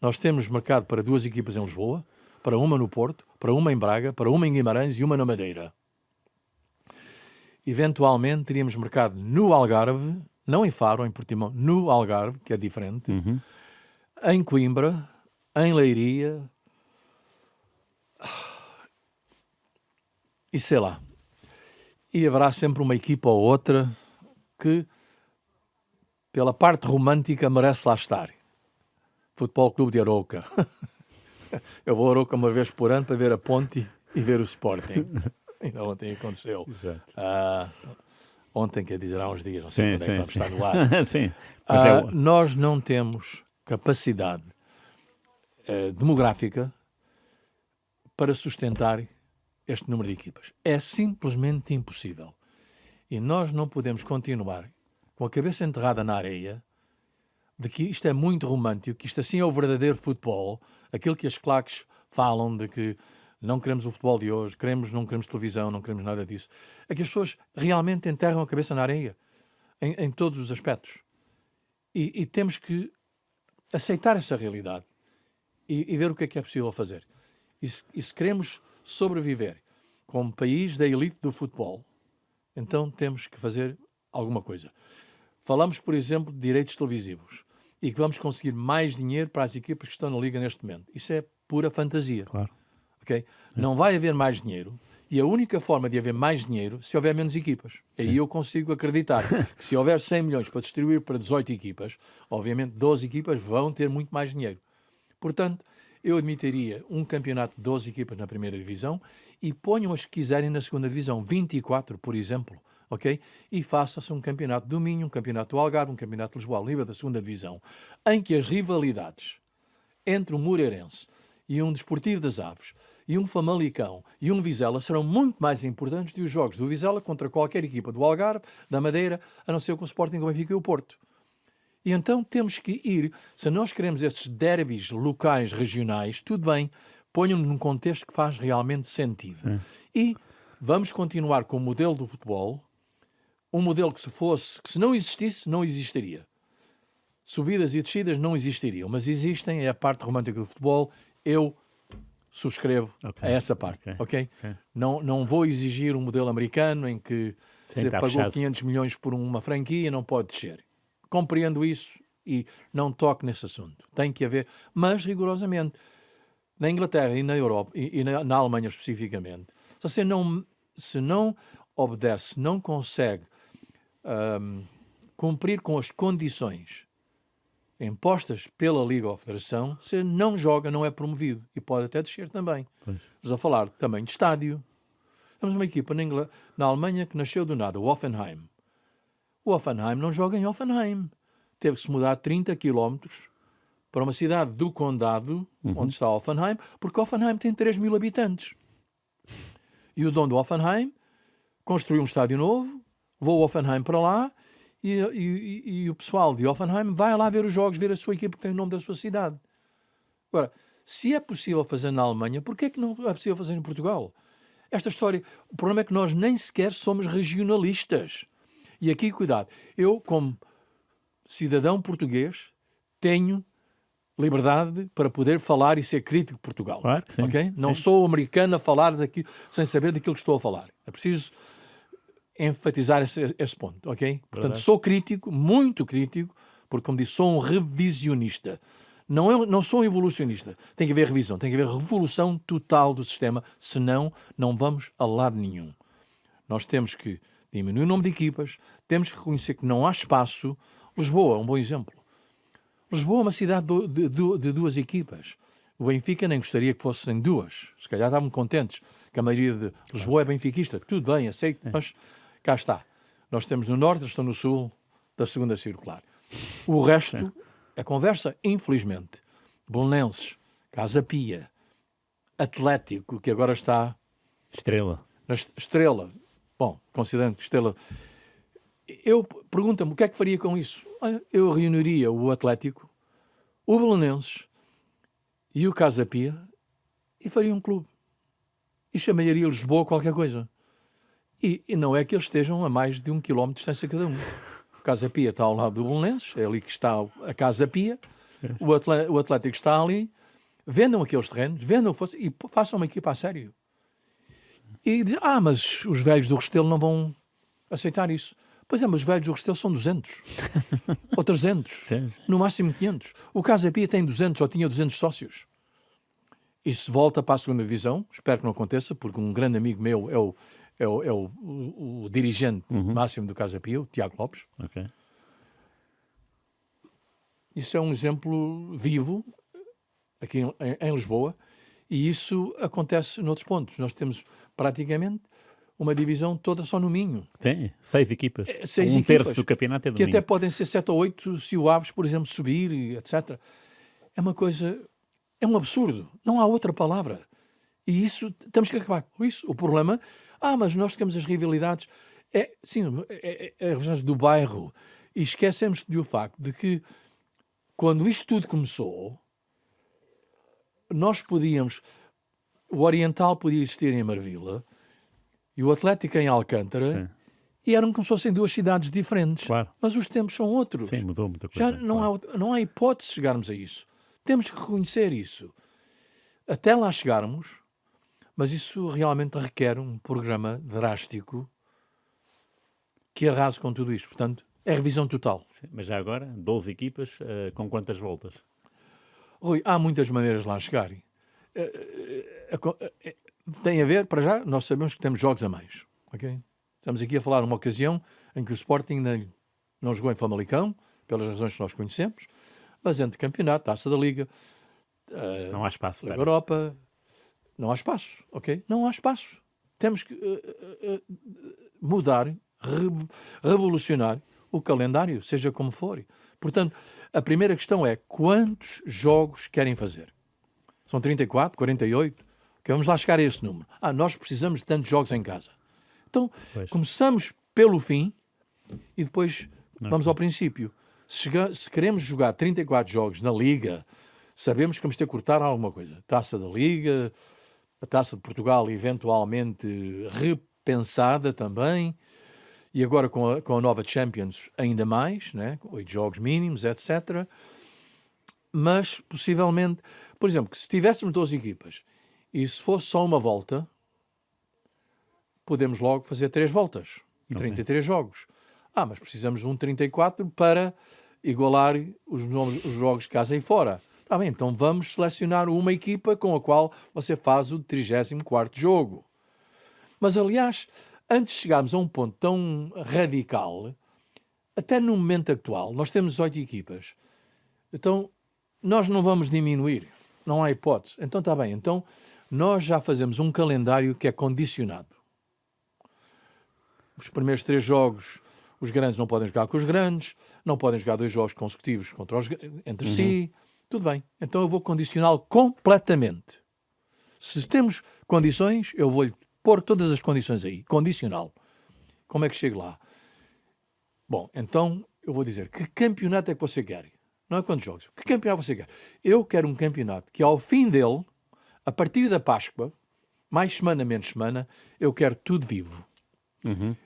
Nós temos mercado para 2 equipas em Lisboa, para uma no Porto, para uma em Braga, para uma em Guimarães e uma na Madeira. Eventualmente, teríamos mercado no Algarve, não em Faro, em Portimão, no Algarve, que é diferente, em Coimbra, em Leiria, e sei lá. E haverá sempre uma equipa ou outra que, pela parte romântica, merece lá estar. Futebol Clube de Arouca. Eu vou a Arouca uma vez por ano para ver a Ponte e ver o Sporting. Ainda ontem aconteceu. Ontem, quer dizer, há uns dias, não sei quando é que vamos estar no ar. Sim. Nós não temos capacidade demográfica para sustentar este número de equipas. É simplesmente impossível. E nós não podemos continuar com a cabeça enterrada na areia de que isto é muito romântico, que isto assim é o verdadeiro futebol, aquilo que as claques falam de que não queremos o futebol de hoje, não queremos televisão, não queremos nada disso. É que as pessoas realmente enterram a cabeça na areia, em todos os aspectos. E temos que aceitar essa realidade e ver o que é possível fazer. E se queremos sobreviver como país da elite do futebol, então temos que fazer alguma coisa. Falamos, por exemplo, de direitos televisivos e que vamos conseguir mais dinheiro para as equipas que estão na Liga neste momento. Isso é pura fantasia. Claro. Okay? Não vai haver mais dinheiro e a única forma de haver mais dinheiro se houver menos equipas. Aí eu consigo acreditar que se houver 100 milhões para distribuir para 18 equipas, obviamente 12 equipas vão ter muito mais dinheiro. Portanto, eu admitiria um campeonato de 12 equipas na primeira divisão e ponham as que quiserem na segunda divisão, 24, por exemplo, ok? E faça-se um campeonato do Minho, um campeonato do Algarve, um campeonato de Lisboa, livre da segunda divisão, em que as rivalidades entre um Moreirense e um Desportivo das Aves e um Famalicão e um Vizela serão muito mais importantes do que os jogos do Vizela contra qualquer equipa do Algarve, da Madeira, a não ser com o Sporting, o Benfica e o Porto. E então temos que ir, se nós queremos esses derbys locais, regionais, tudo bem, ponham-no num contexto que faz realmente sentido. E vamos continuar com o modelo do futebol, um modelo que se não existisse, não existiria. Subidas e descidas não existiriam, mas existem, é a parte romântica do futebol, eu subscrevo a essa parte, ok? Não vou exigir um modelo americano em que você pagou 500 milhões por uma franquia, não pode descer. Compreendo isso e não toco nesse assunto. Tem que haver, mas rigorosamente, na Inglaterra e na Europa, e na Alemanha especificamente, se não obedece, não consegue cumprir com as condições impostas pela Liga ou Federação, se não joga, não é promovido. E pode até descer também. Estamos a falar também de estádio. Temos uma equipa na Alemanha que nasceu do nada, o Hoffenheim. O Hoffenheim não joga em Hoffenheim. Teve que se mudar 30 quilómetros para uma cidade do condado, onde está Hoffenheim, porque Hoffenheim tem 3 mil habitantes. E o dono do Hoffenheim construiu um estádio novo, levou o Hoffenheim para lá, e o pessoal de Hoffenheim vai lá ver os jogos, ver a sua equipe que tem o nome da sua cidade. Agora, se é possível fazer na Alemanha, por que é que não é possível fazer em Portugal? Esta história, o problema é que nós nem sequer somos regionalistas. E aqui, cuidado, eu, como cidadão português, tenho liberdade para poder falar e ser crítico de Portugal. Claro que sim, okay? Não sou americano a falar daquilo, sem saber daquilo que estou a falar. É preciso enfatizar esse ponto, ok? Portanto, sou crítico, muito crítico, porque, como disse, sou um revisionista. Não sou um evolucionista. Tem que haver revisão, tem que haver revolução total do sistema, senão não vamos a lado nenhum. Nós temos que diminuir o número de equipas, temos que reconhecer que não há espaço. Lisboa é um bom exemplo. Lisboa é uma cidade de 2 equipas. O Benfica nem gostaria que fossem 2. Se calhar estavam contentes, que a maioria de Lisboa é benfiquista. Tudo bem, aceito, mas cá está. Nós temos no norte, eles estão no sul da segunda circular. O resto é conversa, infelizmente. Belenenses, Casa Pia, Atlético, que agora está... Estrela. Na Estrela. Bom, considerando que Estrela... Eu pergunto-me o que é que faria com isso. Olha, eu reuniria o Atlético, o Belenenses e o Casa Pia e faria um clube. E chamaria Lisboa qualquer coisa. E não é que eles estejam a mais de 1 quilómetro de distância cada um. O Casa Pia está ao lado do Belenenses, é ali que está a Casa Pia. O Atlético está ali. Vendam aqueles terrenos, e façam uma equipa a sério. E dizem, mas os velhos do Restelo não vão aceitar isso. Pois é, mas os velhos do Restelo são 200. Ou 300. No máximo 500. O Casa Pia tem 200 ou tinha 200 sócios. E se volta para a segunda divisão, espero que não aconteça, porque um grande amigo meu é o dirigente máximo do Casa Pia, o Tiago Lopes. Ok. Isso é um exemplo vivo aqui em Lisboa, e isso acontece noutros pontos. Nós temos praticamente uma divisão toda só no Minho. Tem 6 equipas. 6 um equipas, terço do campeonato é do que Minho. até podem ser 7 ou 8 se o Aves, por exemplo, subir, etc. É uma coisa... É um absurdo. Não há outra palavra. E isso, temos que acabar com isso. O problema... mas nós temos as rivalidades. Sim, as rivalidades do bairro. E esquecemos do facto de que, quando isto tudo começou, nós podíamos... O Oriental podia existir em Marvila e o Atlético em Alcântara. Sim. E eram como se fossem 2 cidades diferentes. Claro. Mas os tempos são outros. Sim, mudou muita coisa. Já não há hipótese de chegarmos a isso. Temos que reconhecer isso. Até lá chegarmos, mas isso realmente requer um programa drástico que arrase com tudo isto. Portanto, é revisão total. Sim, mas já agora, 12 equipas, com quantas voltas? Rui, há muitas maneiras de lá chegarem. Tem a ver, para já, nós sabemos que temos jogos a mais. Okay? Estamos aqui a falar numa ocasião em que o Sporting não jogou em Famalicão, pelas razões que nós conhecemos, mas entre campeonato, Taça da Liga, não há espaço. Liga Europa, não há espaço, ok? Não há espaço. Temos que mudar, revolucionar o calendário, seja como for. Portanto, a primeira questão é quantos jogos querem fazer? São 34, 48? Okay, vamos lá chegar a esse número. Nós precisamos de tantos jogos em casa. Então, começamos pelo fim e depois vamos ao princípio. Se queremos jogar 34 jogos na Liga, sabemos que vamos ter que cortar alguma coisa. Taça da Liga, a Taça de Portugal eventualmente repensada também, e agora com a nova Champions ainda mais, né? 8 jogos mínimos, etc. Mas, possivelmente, por exemplo, se tivéssemos 12 equipas e se fosse só uma volta, podemos logo fazer 3 voltas, 33 jogos. Mas precisamos de um 34 para igualar os jogos de casa e fora. Está bem, então vamos selecionar uma equipa com a qual você faz o 34º jogo. Mas, aliás, antes de chegarmos a um ponto tão radical, até no momento atual, nós temos 8 equipas. Então, nós não vamos diminuir. Não há hipótese. Então, está bem. Então, nós já fazemos um calendário que é condicionado. Os primeiros 3 jogos, os grandes não podem jogar com os grandes, não podem jogar 2 jogos consecutivos entre si. Tudo bem. Então, eu vou condicioná-lo completamente. Se temos condições, eu vou-lhe pôr todas as condições aí. Condicioná-lo. Como é que chego lá? Bom, então, eu vou dizer, que campeonato é que você quer? Não é quantos jogos. Que campeonato você quer? Eu quero um campeonato que, ao fim dele, a partir da Páscoa, mais semana, menos semana, eu quero tudo vivo.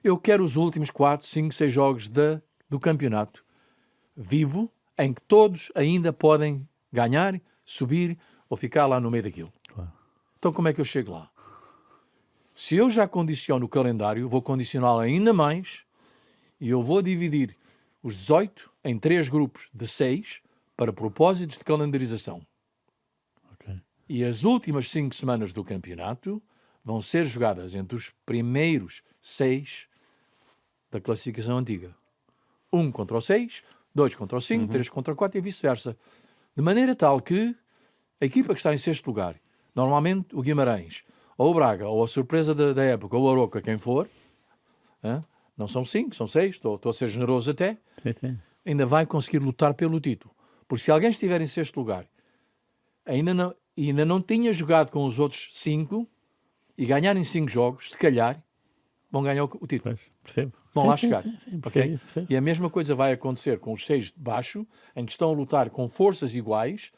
Eu quero os últimos 4, 5, 6 jogos do campeonato vivo, em que todos ainda podem ganhar, subir ou ficar lá no meio daquilo. Claro. Então, como é que eu chego lá? Se eu já condiciono o calendário, vou condicioná-lo ainda mais e eu vou dividir os 18 em 3 grupos de 6 para propósitos de calendarização. Okay. E as últimas 5 semanas do campeonato vão ser jogadas entre os primeiros 6 da classificação antiga. 1 contra o 6, 2 contra o 5, 3 contra o 4 e vice-versa. De maneira tal que a equipa que está em 6º lugar, normalmente o Guimarães, ou o Braga, ou a surpresa da época, ou o Aroca, quem for, não são 5, são 6, estou a ser generoso até, sim. Ainda vai conseguir lutar pelo título. Porque se alguém estiver em 6º lugar, ainda não tinha jogado com os outros 5 e ganhar em 5 jogos, se calhar, vão ganhar o título. Pois, percebo. Vão Sim, lá sim, chegar. sim, sim, Ok? percebo isso, percebo. E a mesma coisa vai acontecer com os 6 de baixo, em que estão a lutar com forças iguais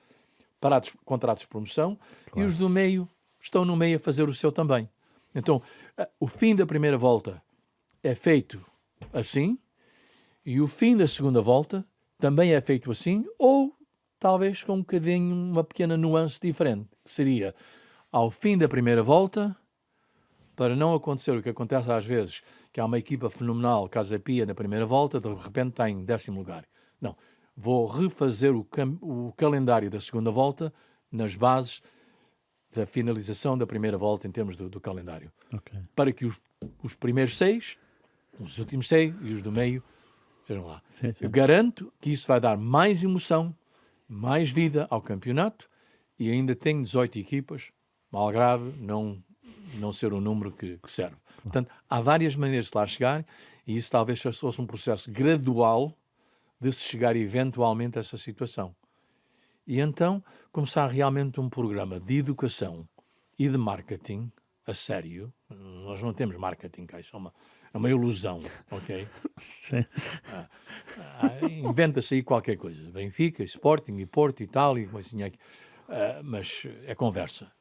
para contratos de promoção, e os do meio estão no meio a fazer o seu também. Então, o fim da primeira volta é feito assim, e o fim da segunda volta também é feito assim, ou talvez com um bocadinho, uma pequena nuance diferente, que seria, ao fim da primeira volta, para não acontecer o que acontece às vezes, que há uma equipa fenomenal, Casa Pia, na primeira volta, de repente está em 10º lugar. Não, vou refazer o calendário da segunda volta nas bases da finalização da primeira volta em termos do calendário. Ok. Para que os primeiros 6, os últimos 6 e os do meio sejam lá. Sim, sim. Eu garanto que isso vai dar mais emoção, mais vida ao campeonato, e ainda tenho 18 equipas, malgrado não ser o número que serve. Portanto, há várias maneiras de lá chegar, e isso talvez fosse um processo gradual de se chegar eventualmente a essa situação. E então, começar realmente um programa de educação e de marketing a sério. Nós não temos marketing, cá, isso é uma ilusão, ok? Inventa-se aí qualquer coisa. Benfica, Sporting, e Porto e tal, e coisinha aqui. Mas é conversa.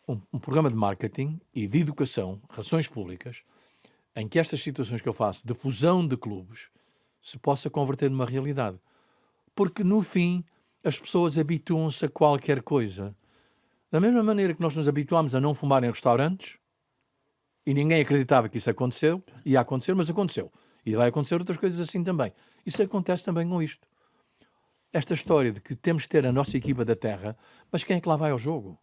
Um programa de marketing e de educação, relações públicas, em que estas situações que eu faço de fusão de clubes se possa converter numa realidade. Porque, no fim, as pessoas habituam-se a qualquer coisa. Da mesma maneira que nós nos habituámos a não fumar em restaurantes, e ninguém acreditava que isso ia acontecer, mas aconteceu. E vai acontecer outras coisas assim também. Isso acontece também com isto. Esta história de que temos de ter a nossa equipa da terra, mas quem é que lá vai ao jogo?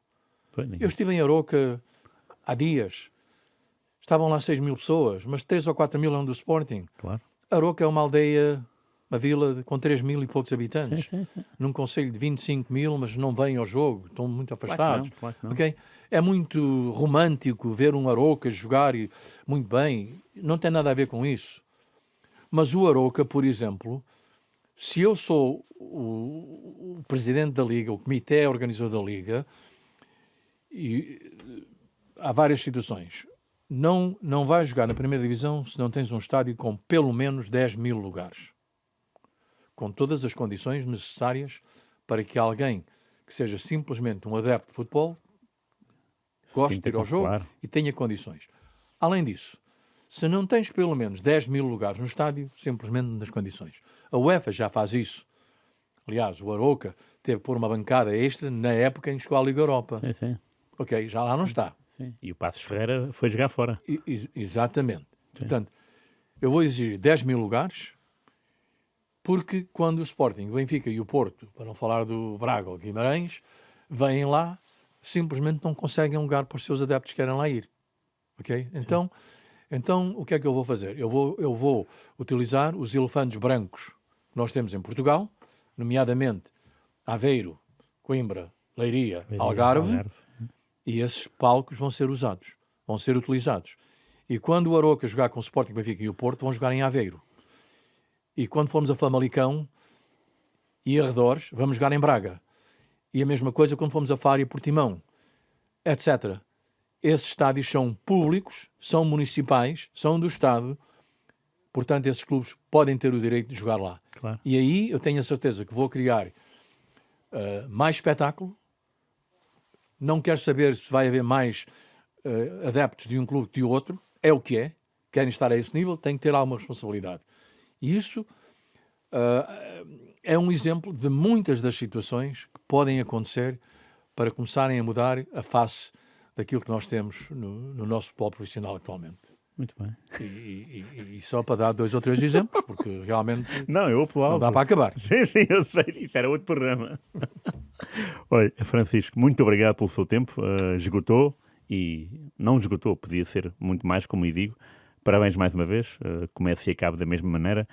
Eu estive em Aroca há dias. Estavam lá 6.000 pessoas, mas 3 ou 4.000 eram do Sporting. Claro. Aroca é uma aldeia, uma vila com 3.000 e poucos habitantes. Sim. Num concelho de 25.000, mas não vêm ao jogo, estão muito afastados. Claro que não. Okay? É muito romântico ver um Aroca jogar muito bem. Não tem nada a ver com isso. Mas o Aroca, por exemplo, se eu sou o presidente da Liga, o comitê organizador da Liga, e há várias situações. Não vais jogar na primeira divisão se não tens um estádio com pelo menos 10.000 lugares. Com todas as condições necessárias para que alguém que seja simplesmente um adepto de futebol goste de ir ao jogo e tenha condições. Além disso, se não tens pelo menos 10.000 lugares no estádio, simplesmente nas condições. A UEFA já faz isso. Aliás, o Aroca teve que pôr uma bancada extra na época em que chegou à Liga Europa. Sim. Ok, já lá não está. Sim. E o Passos Ferreira foi jogar fora. Exatamente. Sim. Portanto, eu vou exigir 10.000 lugares, porque quando o Sporting, o Benfica e o Porto, para não falar do Braga ou Guimarães, vêm lá, simplesmente não conseguem um lugar para os seus adeptos que querem lá ir. Ok? Então, o que é que eu vou fazer? Eu vou utilizar os elefantes brancos que nós temos em Portugal, nomeadamente Aveiro, Coimbra, Leiria, Algarve. E esses palcos vão ser utilizados. E quando o Aroca jogar com o Sporting, Benfica e o Porto, vão jogar em Aveiro. E quando formos a Famalicão e arredores, vamos jogar em Braga. E a mesma coisa quando formos a Faro e Portimão, etc. Esses estádios são públicos, são municipais, são do Estado. Portanto, esses clubes podem ter o direito de jogar lá. Claro. E aí eu tenho a certeza que vou criar mais espetáculo. Não quero saber se vai haver mais adeptos de um clube que de outro. É o que é. Querem estar a esse nível, têm que ter alguma responsabilidade. E isso é um exemplo de muitas das situações que podem acontecer para começarem a mudar a face daquilo que nós temos no nosso futebol profissional atualmente. Muito bem. E só para dar 2 ou 3 exemplos, porque realmente não dá para acabar. Sim, eu sei, isso era outro programa. Olha, Francisco, muito obrigado pelo seu tempo. Esgotou e não esgotou, podia ser muito mais, como lhe digo. Parabéns mais uma vez, comece e acabe da mesma maneira.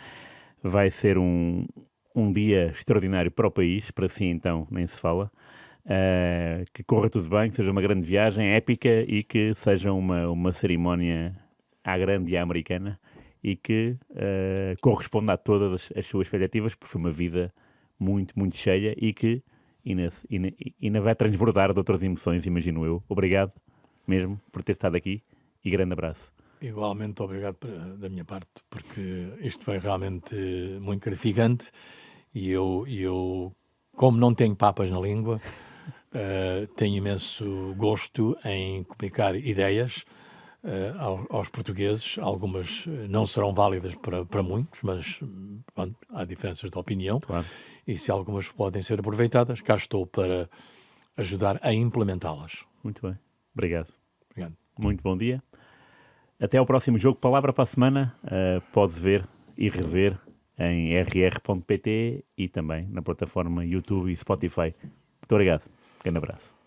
Vai ser um dia extraordinário para o país, para si então nem se fala. Que corra tudo bem, que seja uma grande viagem épica e que seja uma cerimónia à grande e à americana e que corresponda a todas as suas expectativas, porque foi uma vida muito, muito cheia e que ainda vai transbordar de outras emoções, imagino eu. Obrigado mesmo por ter estado aqui e grande abraço. Igualmente obrigado da minha parte, porque isto foi realmente muito gratificante e eu como não tenho papas na língua, tenho imenso gosto em comunicar ideias aos portugueses. Algumas não serão válidas para muitos, mas pronto, há diferenças de opinião. Claro. E se algumas podem ser aproveitadas, cá estou para ajudar a implementá-las. Muito bem. Obrigado. Obrigado. Muito bom dia. Até ao próximo Jogo de Palavra para a semana. Pode ver e rever em rr.pt e também na plataforma YouTube e Spotify. Muito obrigado. Grande abraço.